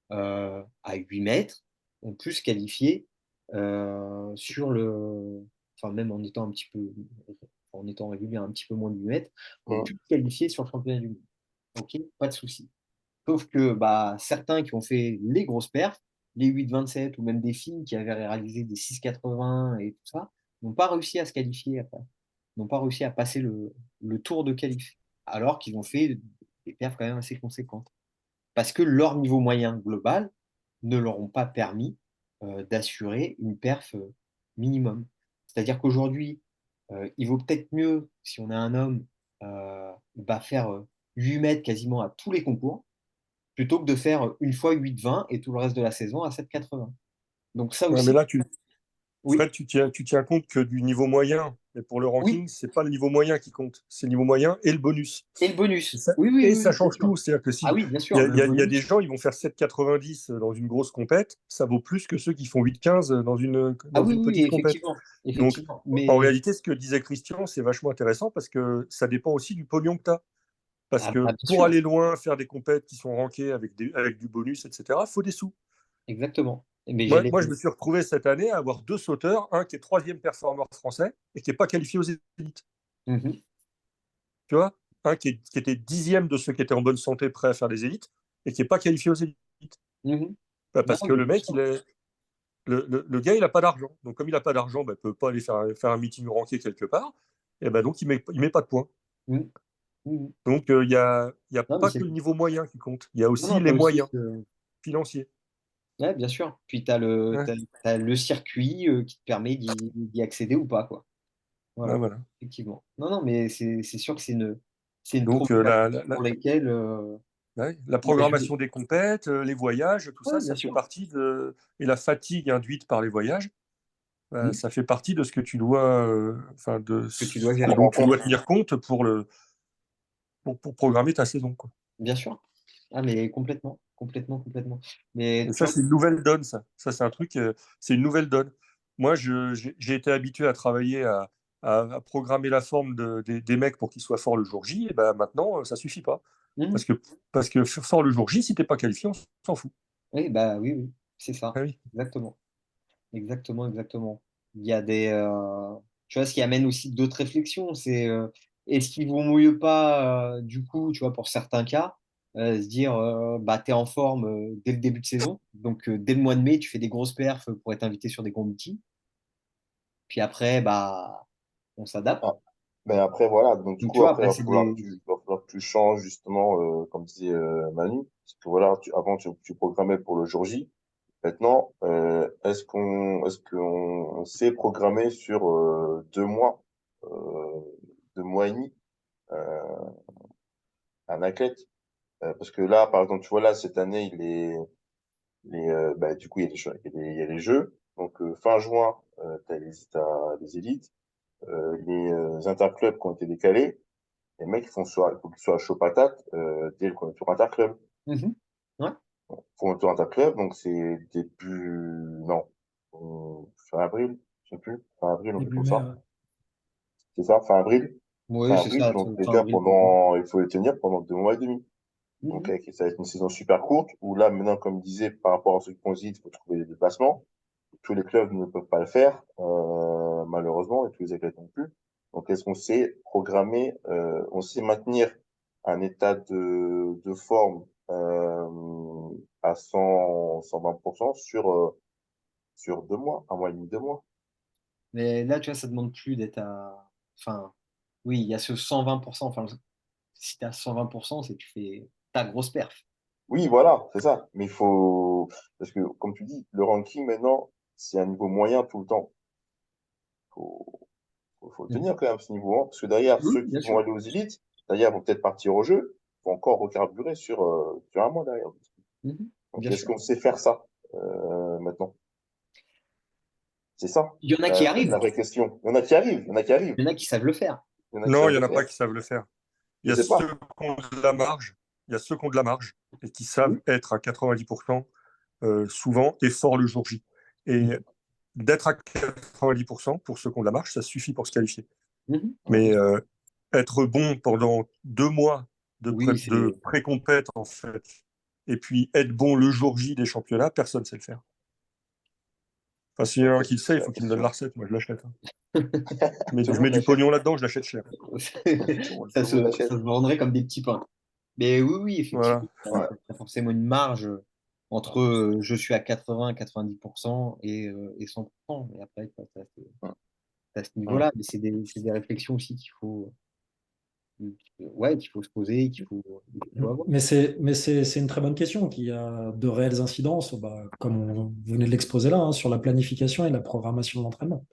à 8 mètres, ont pu se qualifier sur le. Enfin, même en étant un petit peu. En étant régulier à un petit peu moins de 8 mètres, ont pu se qualifier sur le championnat du monde. Ok, pas de souci. Sauf que bah, certains qui ont fait les grosses perfs, les 8,27 ou même des filles qui avaient réalisé des 6,80 et tout ça, n'ont pas réussi à se qualifier après, n'ont pas réussi à passer le tour de qualif, alors qu'ils ont fait des perfs quand même assez conséquentes. Parce que leur niveau moyen global ne leur ont pas permis d'assurer une perf minimum. C'est-à-dire qu'aujourd'hui, il vaut peut-être mieux, si on est un homme, faire 8 mètres quasiment à tous les concours, plutôt que de faire une fois 8,20 et tout le reste de la saison à 7,80. Donc ça Ouais, mais aussi, là, oui, Fred, tu tiens compte que du niveau moyen. Mais pour le Oui, ranking, c'est pas le niveau moyen qui compte. C'est le niveau moyen et le bonus. et le bonus. Et ça, Oui, oui, et oui, ça oui, bien change sûr. tout. C'est-à-dire que Ah si oui, bien il y sûr, a, le il y a- il y a des bonus. gens, ils vont faire 7,90 dans une grosse compète, ça vaut plus que ceux qui font 8,15 Ah dans oui, une oui, petite compète. effectivement, Donc, effectivement. en Mais réalité, ce que disait Christian, c'est vachement intéressant parce que ça dépend aussi du pognon que tu as. Parce ah, que bah, bien pour sûr, aller loin, faire des compètes qui sont rankées avec du bonus, etc., il faut des sous. exactement. Mais Moi, je me suis retrouvé cette année à avoir 2 sauteurs, un qui est troisième performeur français et qui n'est pas qualifié aux élites. Mhm, Tu vois, un qui était dixième de ceux qui étaient en bonne santé prêts à faire des élites et qui n'est pas qualifié aux élites. mhm. Non, Parce que mais le bien mec, sûr. le gars, il n'a pas d'argent. Donc, comme il n'a pas d'argent, bah, il ne peut pas aller faire un meeting ranké quelque part. Et ben donc, il met pas de points. Mhm, mhm. Donc, il y a Non, mais pas que le niveau moyen qui compte. Il y a non, aussi non, les t'as aussi moyens financiers. Ouais, bien sûr. Puis tu as Ouais. t'as le circuit qui te permet d'y accéder ou pas, quoi. Ouais, Voilà, voilà. effectivement. Non, non, mais c'est sûr que c'est une Donc, problématique pour laquelle. ouais, la Ouais, programmation des compètes, les voyages, tout ça, ouais, bien ça fait sûr. partie de. Et la fatigue induite par les voyages, Mhm. ça fait partie de ce que tu dois, enfin, de Que tu dois ce gérer. dont tu dois tenir compte pour programmer ta saison, quoi. Bien sûr. Ah, mais complètement, complètement, complètement. Mais Et tu ça, vois, c'est une nouvelle donne, ça. Ça, c'est un truc, c'est une nouvelle donne. Moi, j'ai été habitué à travailler, à programmer la forme des mecs pour qu'ils soient forts le jour J, et ben maintenant, ça suffit pas. mhm. Parce que, parce que fort le jour J, si t'es pas qualifié, on s'en fout. Oui, bah oui, oui, c'est Ah ça. oui. Exactement. Exactement, exactement. Il y a tu vois, ce qui amène aussi d'autres réflexions, c'est est-ce qu'il vaut mieux pas, du coup, tu vois, pour certains cas, se dire, bah, tu es en forme dès le début de saison, donc dès le mois de mai, tu fais des grosses perfs pour être invité sur des gros meetings, puis après, bah, on s'adapte. Ah. Mais après, voilà. Donc, du Donc, tu coup, vois, après, après, c'est des. il va falloir que tu changes, justement, comme disait Manu. Parce que voilà, avant, tu programmais pour le jour J. Maintenant, est-ce qu'on sait programmer sur 2 mois, euh, 2 mois et demi, euh, un athlète? Parce que là, par exemple, tu vois, là, cette année, bah, du coup, il y a il y a les Jeux. Donc, fin juin, t'as les élites, les interclubs qui ont été décalés. Les mecs, il faut qu'ils soient chauds patates dès le premier tour interclub. Mhm. Ouais, Premier tour interclub, donc c'est non, fin avril, je sais plus, fin avril, un truc Début comme mai, ça. C'est ça, fin avril? oui, Fin c'est avril, ça, donc les fin gars, avril, début. il faut les tenir pendant 2 mois et demi. Donc, Mhm. ça va être une saison super courte, où là, maintenant, comme je disais, par rapport à ceux qui ont dit, il faut trouver des déplacements. Tous les clubs ne peuvent pas le faire, malheureusement, et tous les athlètes non plus. Donc, est-ce qu'on sait programmer, on sait maintenir un état de forme à 120% sur 2 mois, un mois et demi, 2 mois? Mais là, tu vois, ça demande plus d'être à. Enfin, oui, il y a ce 120%. Enfin, si tu es à 120%, c'est que tu fais ta grosse perf. Oui, voilà, c'est ça. Mais il faut, parce que, comme tu dis, le ranking maintenant, c'est un niveau moyen tout le temps. Faut, faut le Mm. tenir quand même ce niveau, hein, parce que derrière, Oui, ceux qui bien vont sûr. aller aux élites, derrière, vont peut-être partir au jeu, vont encore recarburer sur un mois derrière. Mhm. Donc, Bien est-ce sûr. qu'on sait faire ça maintenant? C'est ça, Il y en a qui la arrivent, vraie question. Il y en a qui arrivent, il y en a qui arrivent, il y en a qui savent le faire. il y en a qui Non, il savent n'y le en a pas faire. qui savent le faire. Il Je y a sais ceux pas. qui ont de la marge. Il y a ceux qui ont de la marge et qui savent Oui. être à 90% souvent et fort le jour J. Et d'être à 90% pour ceux qui ont de la marge, ça suffit pour se qualifier. Mhm. Mais être bon pendant 2 mois Oui, de c'est. pré-compète, en fait, et puis être bon le jour J des championnats, personne ne sait le faire. Enfin, s'il y en a un qui le sait, C'est il la faut qu'il me donne la question. recette. Moi, je l'achète, hein. Tout le Je monde mets du l'achète. pognon là-dedans, je l'achète cher. Ça Tout le monde se l'achète. vendrait comme des petits pains. Mais oui, oui, effectivement, Voilà. Ouais. tu as forcément une marge entre je suis à 80-90% et 100%. Et après, tu as ce Mm. niveau-là. Mais c'est des réflexions aussi ouais, qu'il faut se poser, qu'il faut avoir. Mais c'est une très bonne question qui a de réelles incidences, bah, comme vous venez de l'exposer là, hein, sur la planification et la programmation de l'entraînement.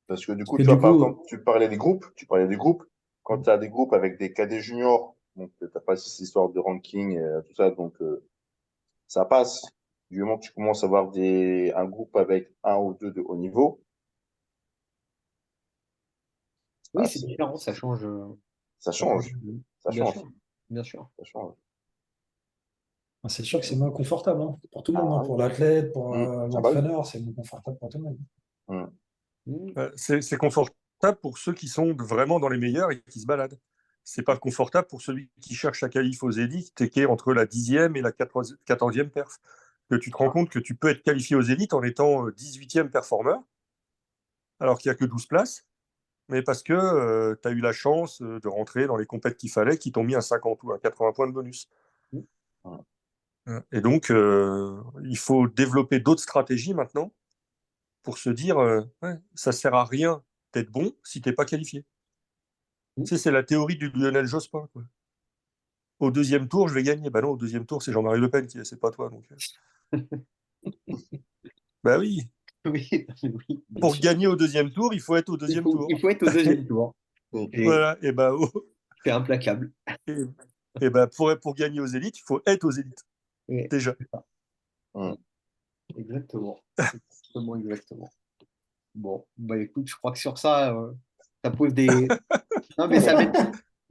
Parce que du Parce coup, que tu du vois, par coup, exemple, tu parlais des groupes. Quand tu as des groupes avec des cadets juniors, donc tu n'as pas cette histoire de ranking, tout ça, donc ça passe. Du moment que tu commences à avoir un groupe avec un ou deux de haut niveau, Oui, Ah, c'est différent, ça change. ça Ça change. change. Ça Bien change. sûr, bien sûr. Ça change. C'est sûr que c'est moins confortable hein, pour tout le monde, hein, Ah, pour l'athlète, pour oui. Ah bah oui. l'entraîneur, c'est moins confortable pour tout le monde. Mm. Mm. C'est confortable pour ceux qui sont vraiment dans les meilleurs et qui se baladent. C'est pas confortable pour celui qui cherche à qualifier aux élites et qui est entre la 10e et la 14e perf. Que tu te rends compte que tu peux être qualifié aux élites en étant 18e performeur, alors qu'il n'y a que 12 places, mais parce que tu as eu la chance de rentrer dans les compètes qu'il fallait, qui t'ont mis un 50 ou un 80 points de bonus. Mm. Et donc, il faut développer d'autres stratégies maintenant pour se dire, ouais, ça sert à rien d'être bon si t'es pas qualifié. Mm. Tu sais, c'est la théorie du Lionel Jospin, quoi. Au deuxième tour, je vais gagner. Bah non, au deuxième tour, c'est Jean-Marie Le Pen qui est, c'est pas toi. Donc, bah oui, Oui, oui, bien pour sûr. gagner au deuxième tour, il faut être au deuxième tour. Il faut être au deuxième tour. Et Voilà, et bah, c'est implacable. et, et bah pour gagner aux élites, il faut être aux élites, Ouais, déjà. c'est ça. Mm. Exactement. Exactement, exactement. Bon, bah écoute, je crois que sur ça, ça pose des. Non, mais ça mène.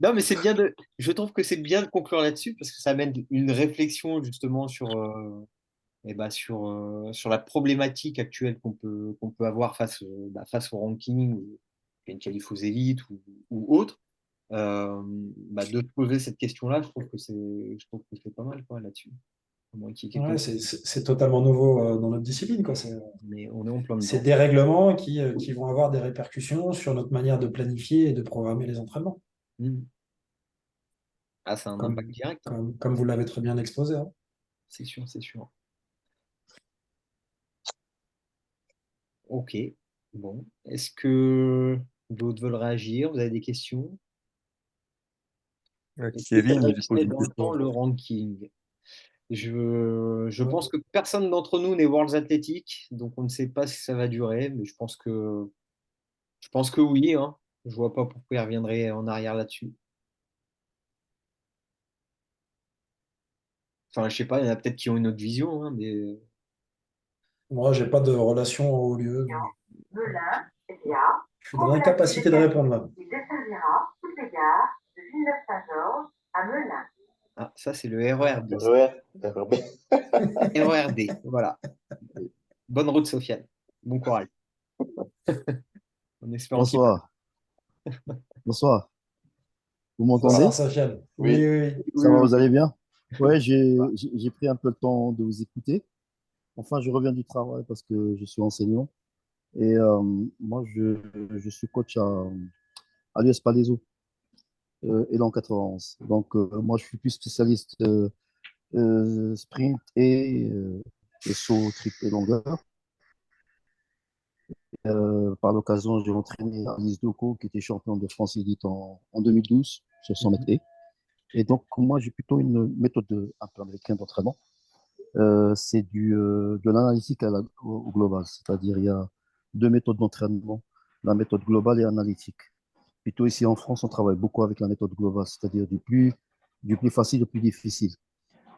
Non, mais c'est bien de. Je trouve que c'est bien de conclure là-dessus parce que ça amène une réflexion justement sur la problématique actuelle qu'on peut avoir face au ranking, ou une qualif aux élites ou autre. De te poser cette question-là, je trouve que c'est pas mal quoi, là-dessus. À moins qu'il y ait quelque Ouais, chose. c'est totalement nouveau dans notre discipline, quoi. Mais on est en plein C'est dedans. des règlements qui vont avoir des répercussions sur notre manière de planifier et de programmer les entraînements, Mhm. Ah, c'est un impact comme, direct, hein. comme vous l'avez très bien exposé, hein. C'est sûr, c'est sûr. Ok. Bon. Est-ce que d'autres veulent réagir? Vous avez des questions? Est-ce que tu Kevin, il pose adresserais une dans le temps question. le ranking? Je Ouais. pense que personne d'entre nous n'est World Athletic, donc on ne sait pas si ça va durer, mais je pense que oui, hein. Je vois pas pourquoi il reviendrait en arrière là-dessus. Enfin, je sais pas, il y en a peut-être qui ont une autre vision, hein, mais Moi, j'ai pas de relation au haut lieu. Melun, Via, Je suis dans l'incapacité de répondre là. il desservira toutes les gares de Villeneuve-Saint-Georges à Melun. ah, ça c'est le RER D. RER, RERB. RER D, voilà. Bonne route, Sofiane. Bon courage. En espérant qu'il passe. Bonsoir. Bonsoir. Vous Bonsoir, m'entendez? Sofiane. Oui. Oui, oui. Ça Oui, va, oui, vous allez bien? Ouais, oui. j'ai pris un peu le temps de vous écouter. Enfin, je reviens du travail parce que je suis enseignant. Et moi, je suis coach à l'US Palaiso et dans 91. Donc, moi, je suis plus spécialiste sprint et saut triple longueur. Par l'occasion, j'ai entraîné Alice Doko, qui était champion de France élite en 2012 sur 100 mètres Mhm. haies. Et donc, moi, j'ai plutôt une méthode un peu américaine d'entraînement. C'est de l'analytique au global. C'est-à-dire, il y a deux méthodes d'entraînement, la méthode globale et analytique. Plutôt ici en France, on travaille beaucoup avec la méthode globale, c'est-à-dire du plus facile au plus difficile.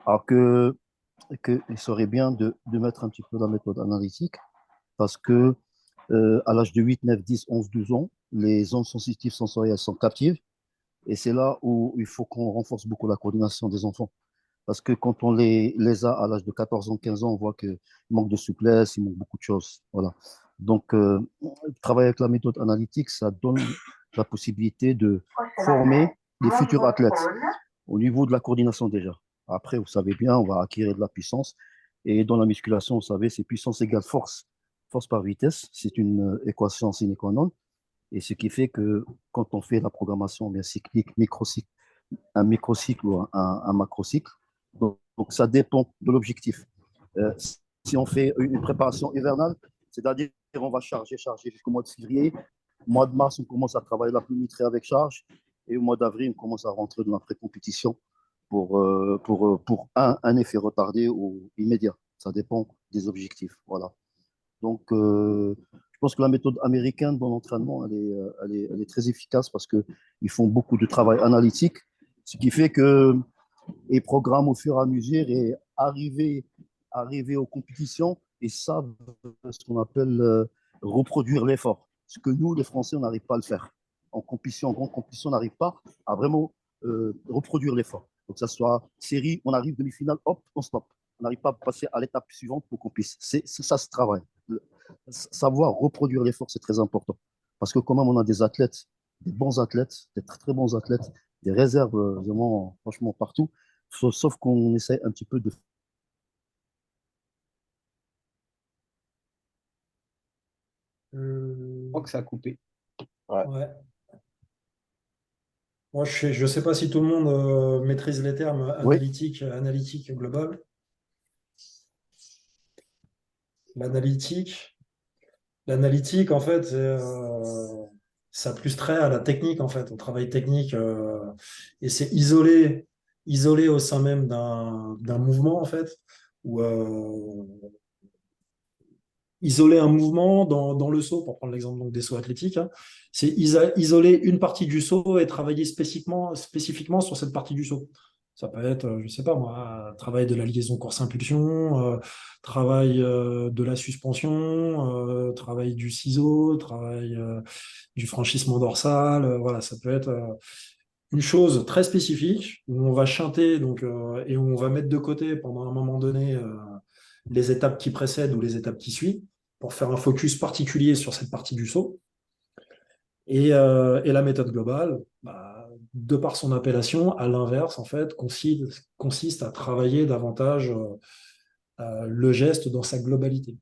Alors il serait bien de mettre un petit peu la méthode analytique parce que à l'âge de 8, 9, 10, 11, 12 ans, les zones sensitives sensorielles sont captives et c'est là où il faut qu'on renforce beaucoup la coordination des enfants. Parce que quand on les a à l'âge de 14 ans, 15 ans, on voit qu'il manque de souplesse, il manque beaucoup de choses. Voilà. Donc, travailler avec la méthode analytique, ça donne la possibilité de former les futurs athlètes au niveau de la coordination déjà. Après, vous savez bien, on va acquérir de la puissance. Et dans la musculation, vous savez, c'est puissance égale force. Force par vitesse, c'est une équation sine qua non. Et ce qui fait que quand on fait la programmation bien cyclique, un microcycle ou un macrocycle, donc ça dépend de l'objectif. Euh, si on fait une préparation hivernale, c'est-à-dire on va charger jusqu'au mois de février. Au mois de mars, on commence à travailler la pluviométrie avec charge. Et au mois d'avril, on commence à rentrer dans la pré-compétition pour un effet retardé ou immédiat. Ça dépend des objectifs. Voilà. Donc, je pense que la méthode américaine dans l'entraînement, elle est très efficace parce qu'ils font beaucoup de travail analytique, ce qui fait qu'ils programment au fur et à mesure et arriver aux compétitions et savent ce qu'on appelle reproduire l'effort. Ce que nous, les Français, on n'arrive pas à le faire. en compétition, en grande compétition, on n'arrive pas à vraiment reproduire l'effort. Donc, ça soit série, on arrive demi-finale, hop, on stop. On n'arrive pas à passer à l'étape suivante pour qu'on puisse. C'est ça, ce travail. Savoir reproduire l'effort, c'est très important. Parce que quand même, on a des athlètes, des bons athlètes, des très, très bons athlètes, des réserves vraiment, franchement, partout. Sauf qu'on essaie un petit peu de. Je crois que ça a coupé. Ouais. Ouais. Moi, je ne sais pas si tout le monde maîtrise les termes Oui, analytique global. L'analytique, l'analytique, en fait, ça a plus trait à la technique, en fait, au travail technique. Et c'est isolé au sein même d'un mouvement, en fait, ou isoler un mouvement dans le saut, pour prendre l'exemple donc, des sauts athlétiques, hein. C'est isoler une partie du saut et travailler spécifiquement sur cette partie du saut. Ça peut être, je ne sais pas moi, travail de la liaison course-impulsion, travail de la suspension, travail du ciseau, travail du franchissement dorsal. Voilà, ça peut être une chose très spécifique où on va chanter donc, et où on va mettre de côté pendant un moment donné les étapes qui précèdent ou les étapes qui suivent pour faire un focus particulier sur cette partie du saut. Et la méthode globale, bah, de par son appellation, à l'inverse, en fait, consiste à travailler davantage le geste dans sa globalité.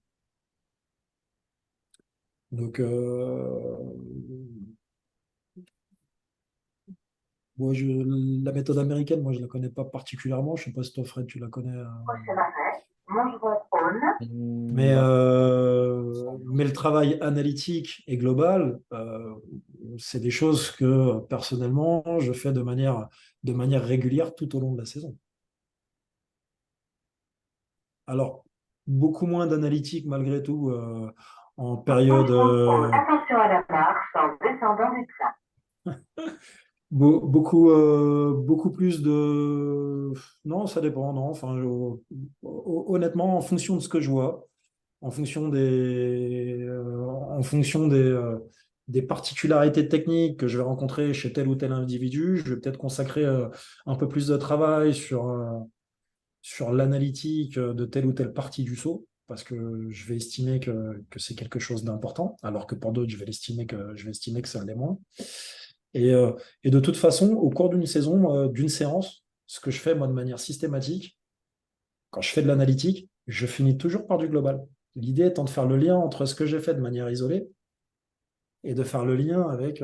Donc, moi, la méthode américaine, moi, je ne la connais pas particulièrement. Je ne sais pas si toi, Fred, tu la connais. Prochain arrêt, Montgeron-Rhône. Mais le travail analytique et global, c'est des choses que personnellement, je fais de manière régulière tout au long de la saison. Alors, beaucoup moins d'analytique malgré tout en période. Attention à la marche en descendant du train. Beaucoup plus de. Non, ça dépend, non. Enfin, honnêtement, en fonction de ce que je vois, en fonction des particularités techniques que je vais rencontrer chez tel ou tel individu, je vais peut-être consacrer un peu plus de travail sur l'analytique de telle ou telle partie du saut, parce que je vais estimer que c'est quelque chose d'important, alors que pour d'autres, je vais estimer que ça l'est moins. Et de toute façon, au cours d'une saison, d'une séance, ce que je fais, moi, de manière systématique, quand je fais de l'analytique, je finis toujours par du global. L'idée étant de faire le lien entre ce que j'ai fait de manière isolée et de faire le lien avec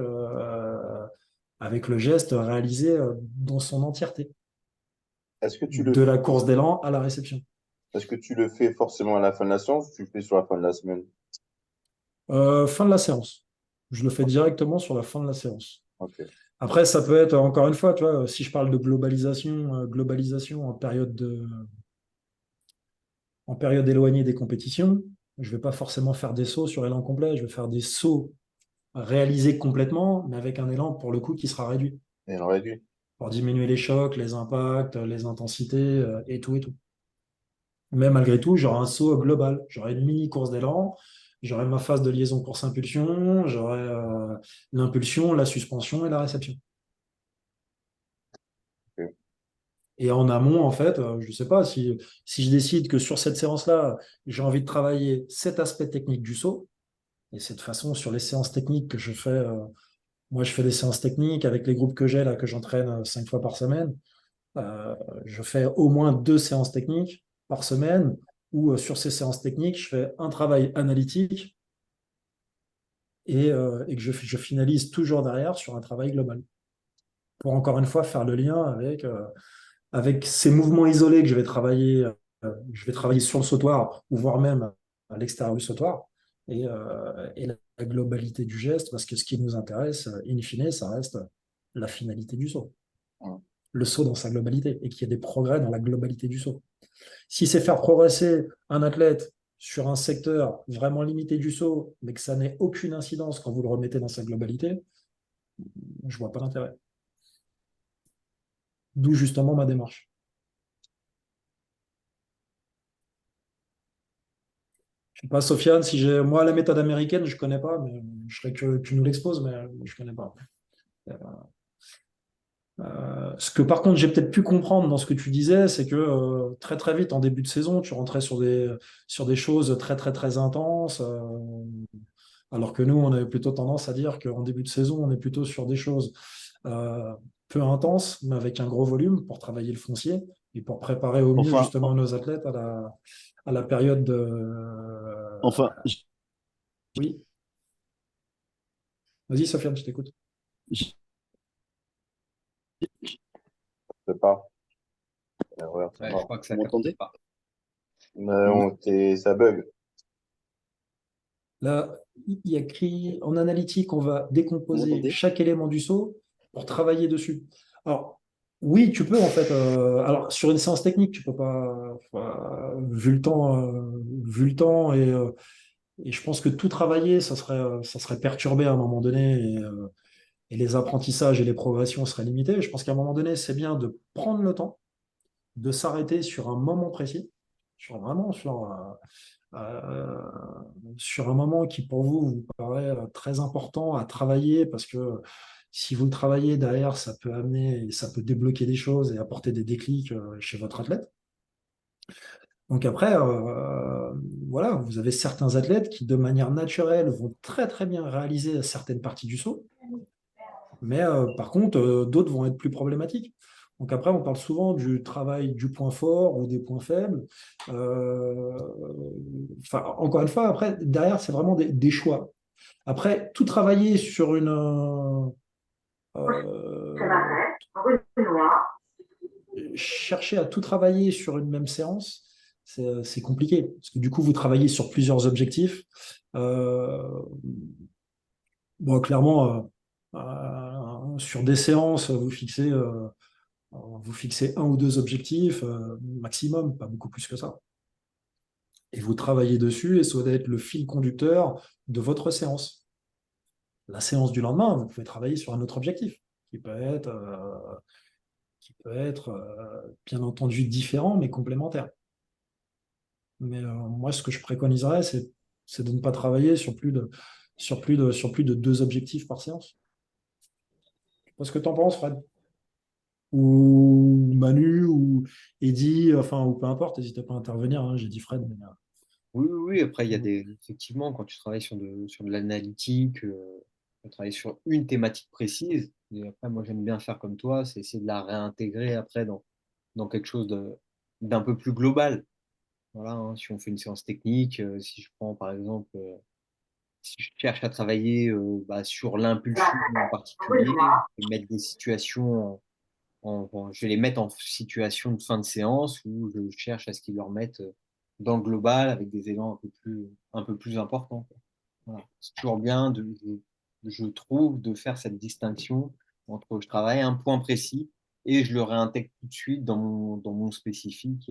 le geste réalisé dans son entièreté, Est-ce que tu le de la fais, course d'élan à la réception. est-ce que tu le fais forcément à la fin de la séance ou tu le fais sur la fin de la semaine? Fin de la séance. Je le fais directement sur la fin de la séance. Ok. Après, ça peut être, encore une fois, tu vois, si je parle de globalisation en période éloignée des compétitions, je ne vais pas forcément faire des sauts sur élan complet, je vais faire des sauts réalisés complètement, mais avec un élan, pour le coup, qui sera réduit, Et on réduit. pour diminuer les chocs, les impacts, les intensités, et tout et tout. Mais malgré tout, j'aurai un saut global. J'aurai une mini course d'élan, j'aurai ma phase de liaison course-impulsion, j'aurai l'impulsion, la suspension et la réception. Ok. Et en amont, en fait, je ne sais pas, si je décide que sur cette séance-là, j'ai envie de travailler cet aspect technique du saut, et c'est de façon sur les séances techniques que je fais. Moi, je fais des séances techniques avec les groupes que j'ai, là, que j'entraîne 5 fois par semaine. Je fais au moins 2 séances techniques par semaine, où sur ces séances techniques, je fais un travail analytique et que je finalise toujours derrière sur un travail global. Pour encore une fois faire le lien avec ces mouvements isolés que je vais travailler sur le sautoir, ou voire même à l'extérieur du sautoir, et la globalité du geste, parce que ce qui nous intéresse, in fine, ça reste la finalité du saut. Ouais. Le saut dans sa globalité, et qu'il y ait des progrès dans la globalité du saut. Si c'est faire progresser un athlète sur un secteur vraiment limité du saut, mais que ça n'ait aucune incidence quand vous le remettez dans sa globalité, je ne vois pas l'intérêt. D'où justement ma démarche. Je ne sais pas, Sofiane, moi, la méthode américaine, je ne connais pas, mais je serais que tu nous l'exposes, mais je ne connais pas. Ce que par contre j'ai peut-être pu comprendre dans ce que tu disais, c'est que très très vite en début de saison, tu rentrais sur des choses très très très intenses, alors que nous, on avait plutôt tendance à dire qu'en début de saison, on est plutôt sur des choses euh, peu intenses, mais avec un gros volume pour travailler le foncier et pour préparer au mieux Enfin, justement nos athlètes à la période de... enfin, Oui, vas-y Sofiane, je t'écoute. j- Je sais pas. Ouais, ça Ouais, je marche. crois que vous ça capte m'entendez? pas. Ça bug. Là, il y a écrit en analytique, on va Vous décomposer m'entendez? chaque élément du saut pour travailler dessus. Alors, oui, tu peux en fait. Alors, sur une séance technique, tu peux pas, vu le temps et je pense que tout travailler, ça serait perturbé à un moment donné et les apprentissages et les progressions seraient limités. Je pense qu'à un moment donné, c'est bien de prendre le temps, de s'arrêter sur un moment précis, vraiment euh, sur un moment qui pour vous vous paraît très important à travailler parce que si vous le travaillez derrière, ça peut amener, ça peut débloquer des choses et apporter des déclics chez votre athlète. Donc après, voilà, vous avez certains athlètes qui, de manière naturelle, vont très très bien réaliser certaines parties du saut, mais par contre, d'autres vont être plus problématiques. Donc après, on parle souvent du travail du point fort ou des points faibles. Euh, Enfin, encore une fois, après, derrière, c'est vraiment des choix. Après, tout travailler sur euh, Chamaret, rue Noir, chercher à tout travailler sur une même séance, c'est compliqué. Parce que du coup, vous travaillez sur plusieurs objectifs. Euh, bon, clairement, sur des séances, vous fixez un ou deux objectifs maximum, pas beaucoup plus que ça. Et vous travaillez dessus et ça doit être le fil conducteur de votre séance. La séance du lendemain, vous pouvez travailler sur un autre objectif qui peut être, bien entendu différent mais complémentaire. Mais moi, ce que je préconiserais, c'est de ne pas travailler sur plus de deux objectifs par séance. Je sais pas ce que tu en penses, Fred? Ou Manu, ou Eddy, enfin, ou peu importe, n'hésitez pas à intervenir, hein, j'ai dit Fred. Mais, Oui, oui, oui. Après, il y a effectivement, quand tu travailles sur de l'analytique, tu travailles sur une thématique précise. Et après, moi, j'aime bien faire comme toi, c'est essayer de la réintégrer après dans quelque chose d'un peu plus global. Voilà, hein, si on fait une séance technique, si je prends par exemple, si je cherche à travailler sur l'impulsion en rue particulier, Noir, je vais mettre des situations je vais les mettre en situation de fin de séance où je cherche à ce qu'ils leur mettent dans le global avec des éléments un peu plus importants, quoi. Voilà. C'est toujours bien, je trouve, de faire cette distinction entre je travaille un point précis et je le réintègre tout de suite dans mon spécifique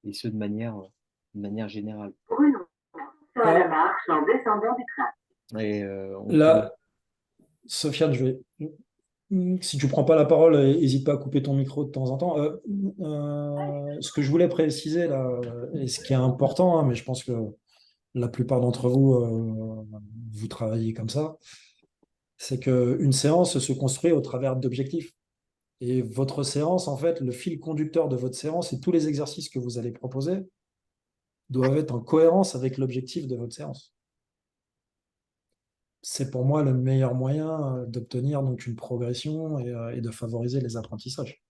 et ce de manière générale. rue Noir, sur la alors marche en descendant du train. Et on peut. là, Sofiane, si tu prends pas la parole, n'hésite pas à couper ton micro de temps en temps. Ce que je voulais préciser là, et ce qui est important, hein, mais je pense que la plupart d'entre vous, vous travaillez comme ça, c'est qu'une séance se construit au travers d'objectifs. Et votre séance, en fait, le fil conducteur de votre séance et tous les exercices que vous allez proposer doivent être en cohérence avec l'objectif de votre séance. C'est pour moi le meilleur moyen d'obtenir donc une progression et de favoriser les apprentissages.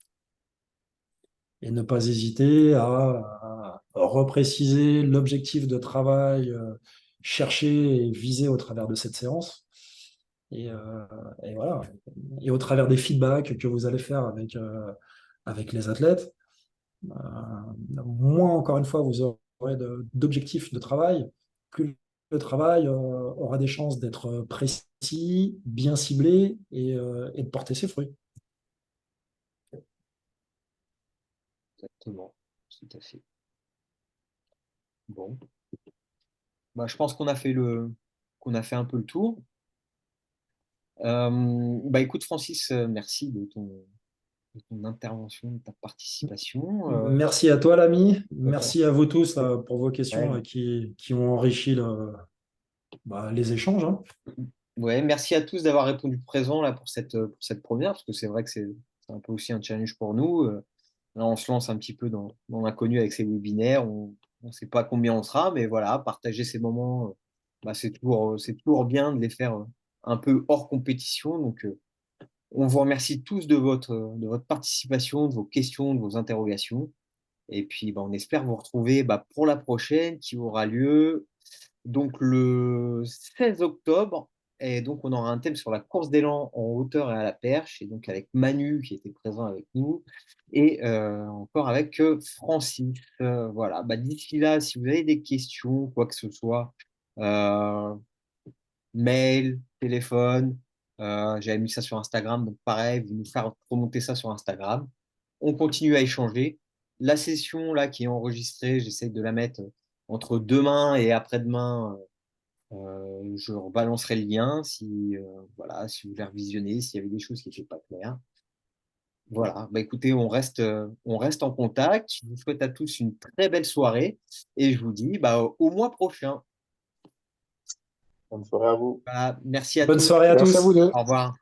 Et ne pas hésiter à repréciser l'objectif de travail cherché et visé au travers de cette séance. Et, euh, et voilà. Et au travers des feedbacks que vous allez faire avec les athlètes, moins encore une fois vous aurez d'objectifs de travail, plus le travail aura des chances d'être précis, bien ciblé et de porter ses fruits. Exactement, tout à fait. Bon, bah, je pense qu'on a fait un peu le tour. Bah écoute Francis, merci de ton intervention, de ta participation. Merci à toi, l'ami. Ouais, Merci à vous tous pour vos questions ouais, qui ont enrichi les échanges, hein. Ouais, merci à tous d'avoir répondu présent là pour cette première, parce que c'est vrai que c'est un peu aussi un challenge pour nous. Là, on se lance un petit peu dans l'inconnu avec ces webinaires. On ne sait pas combien on sera, mais voilà, partager ces moments, bah, c'est toujours bien de les faire un peu hors compétition. Donc, on vous remercie tous de votre participation, de vos questions, de vos interrogations. Et puis, bah, on espère vous retrouver bah, pour la prochaine qui aura lieu donc le 16 octobre. Et donc, on aura un thème sur la course d'élan en hauteur et à la perche. Et donc, avec Manu qui était présent avec nous. Et encore avec Francis. Voilà. Bah, d'ici là, si vous avez des questions, quoi que ce soit, euh, mail, téléphone, j'avais mis ça sur Instagram. Donc, pareil, vous nous faire remonter ça sur Instagram. On continue à échanger. La session là qui est enregistrée, j'essaie de la mettre entre demain et après-demain. Je rebalancerai le lien si, voilà, si vous voulez revisionner, s'il y avait des choses qui n'étaient pas claires. Voilà, bah écoutez, on reste en contact. Je vous souhaite à tous une très belle soirée et je vous dis bah, au mois prochain. Bonne soirée à vous. Voilà, merci à Bonne tous. soirée à Merci à vous tous. deux. Au revoir.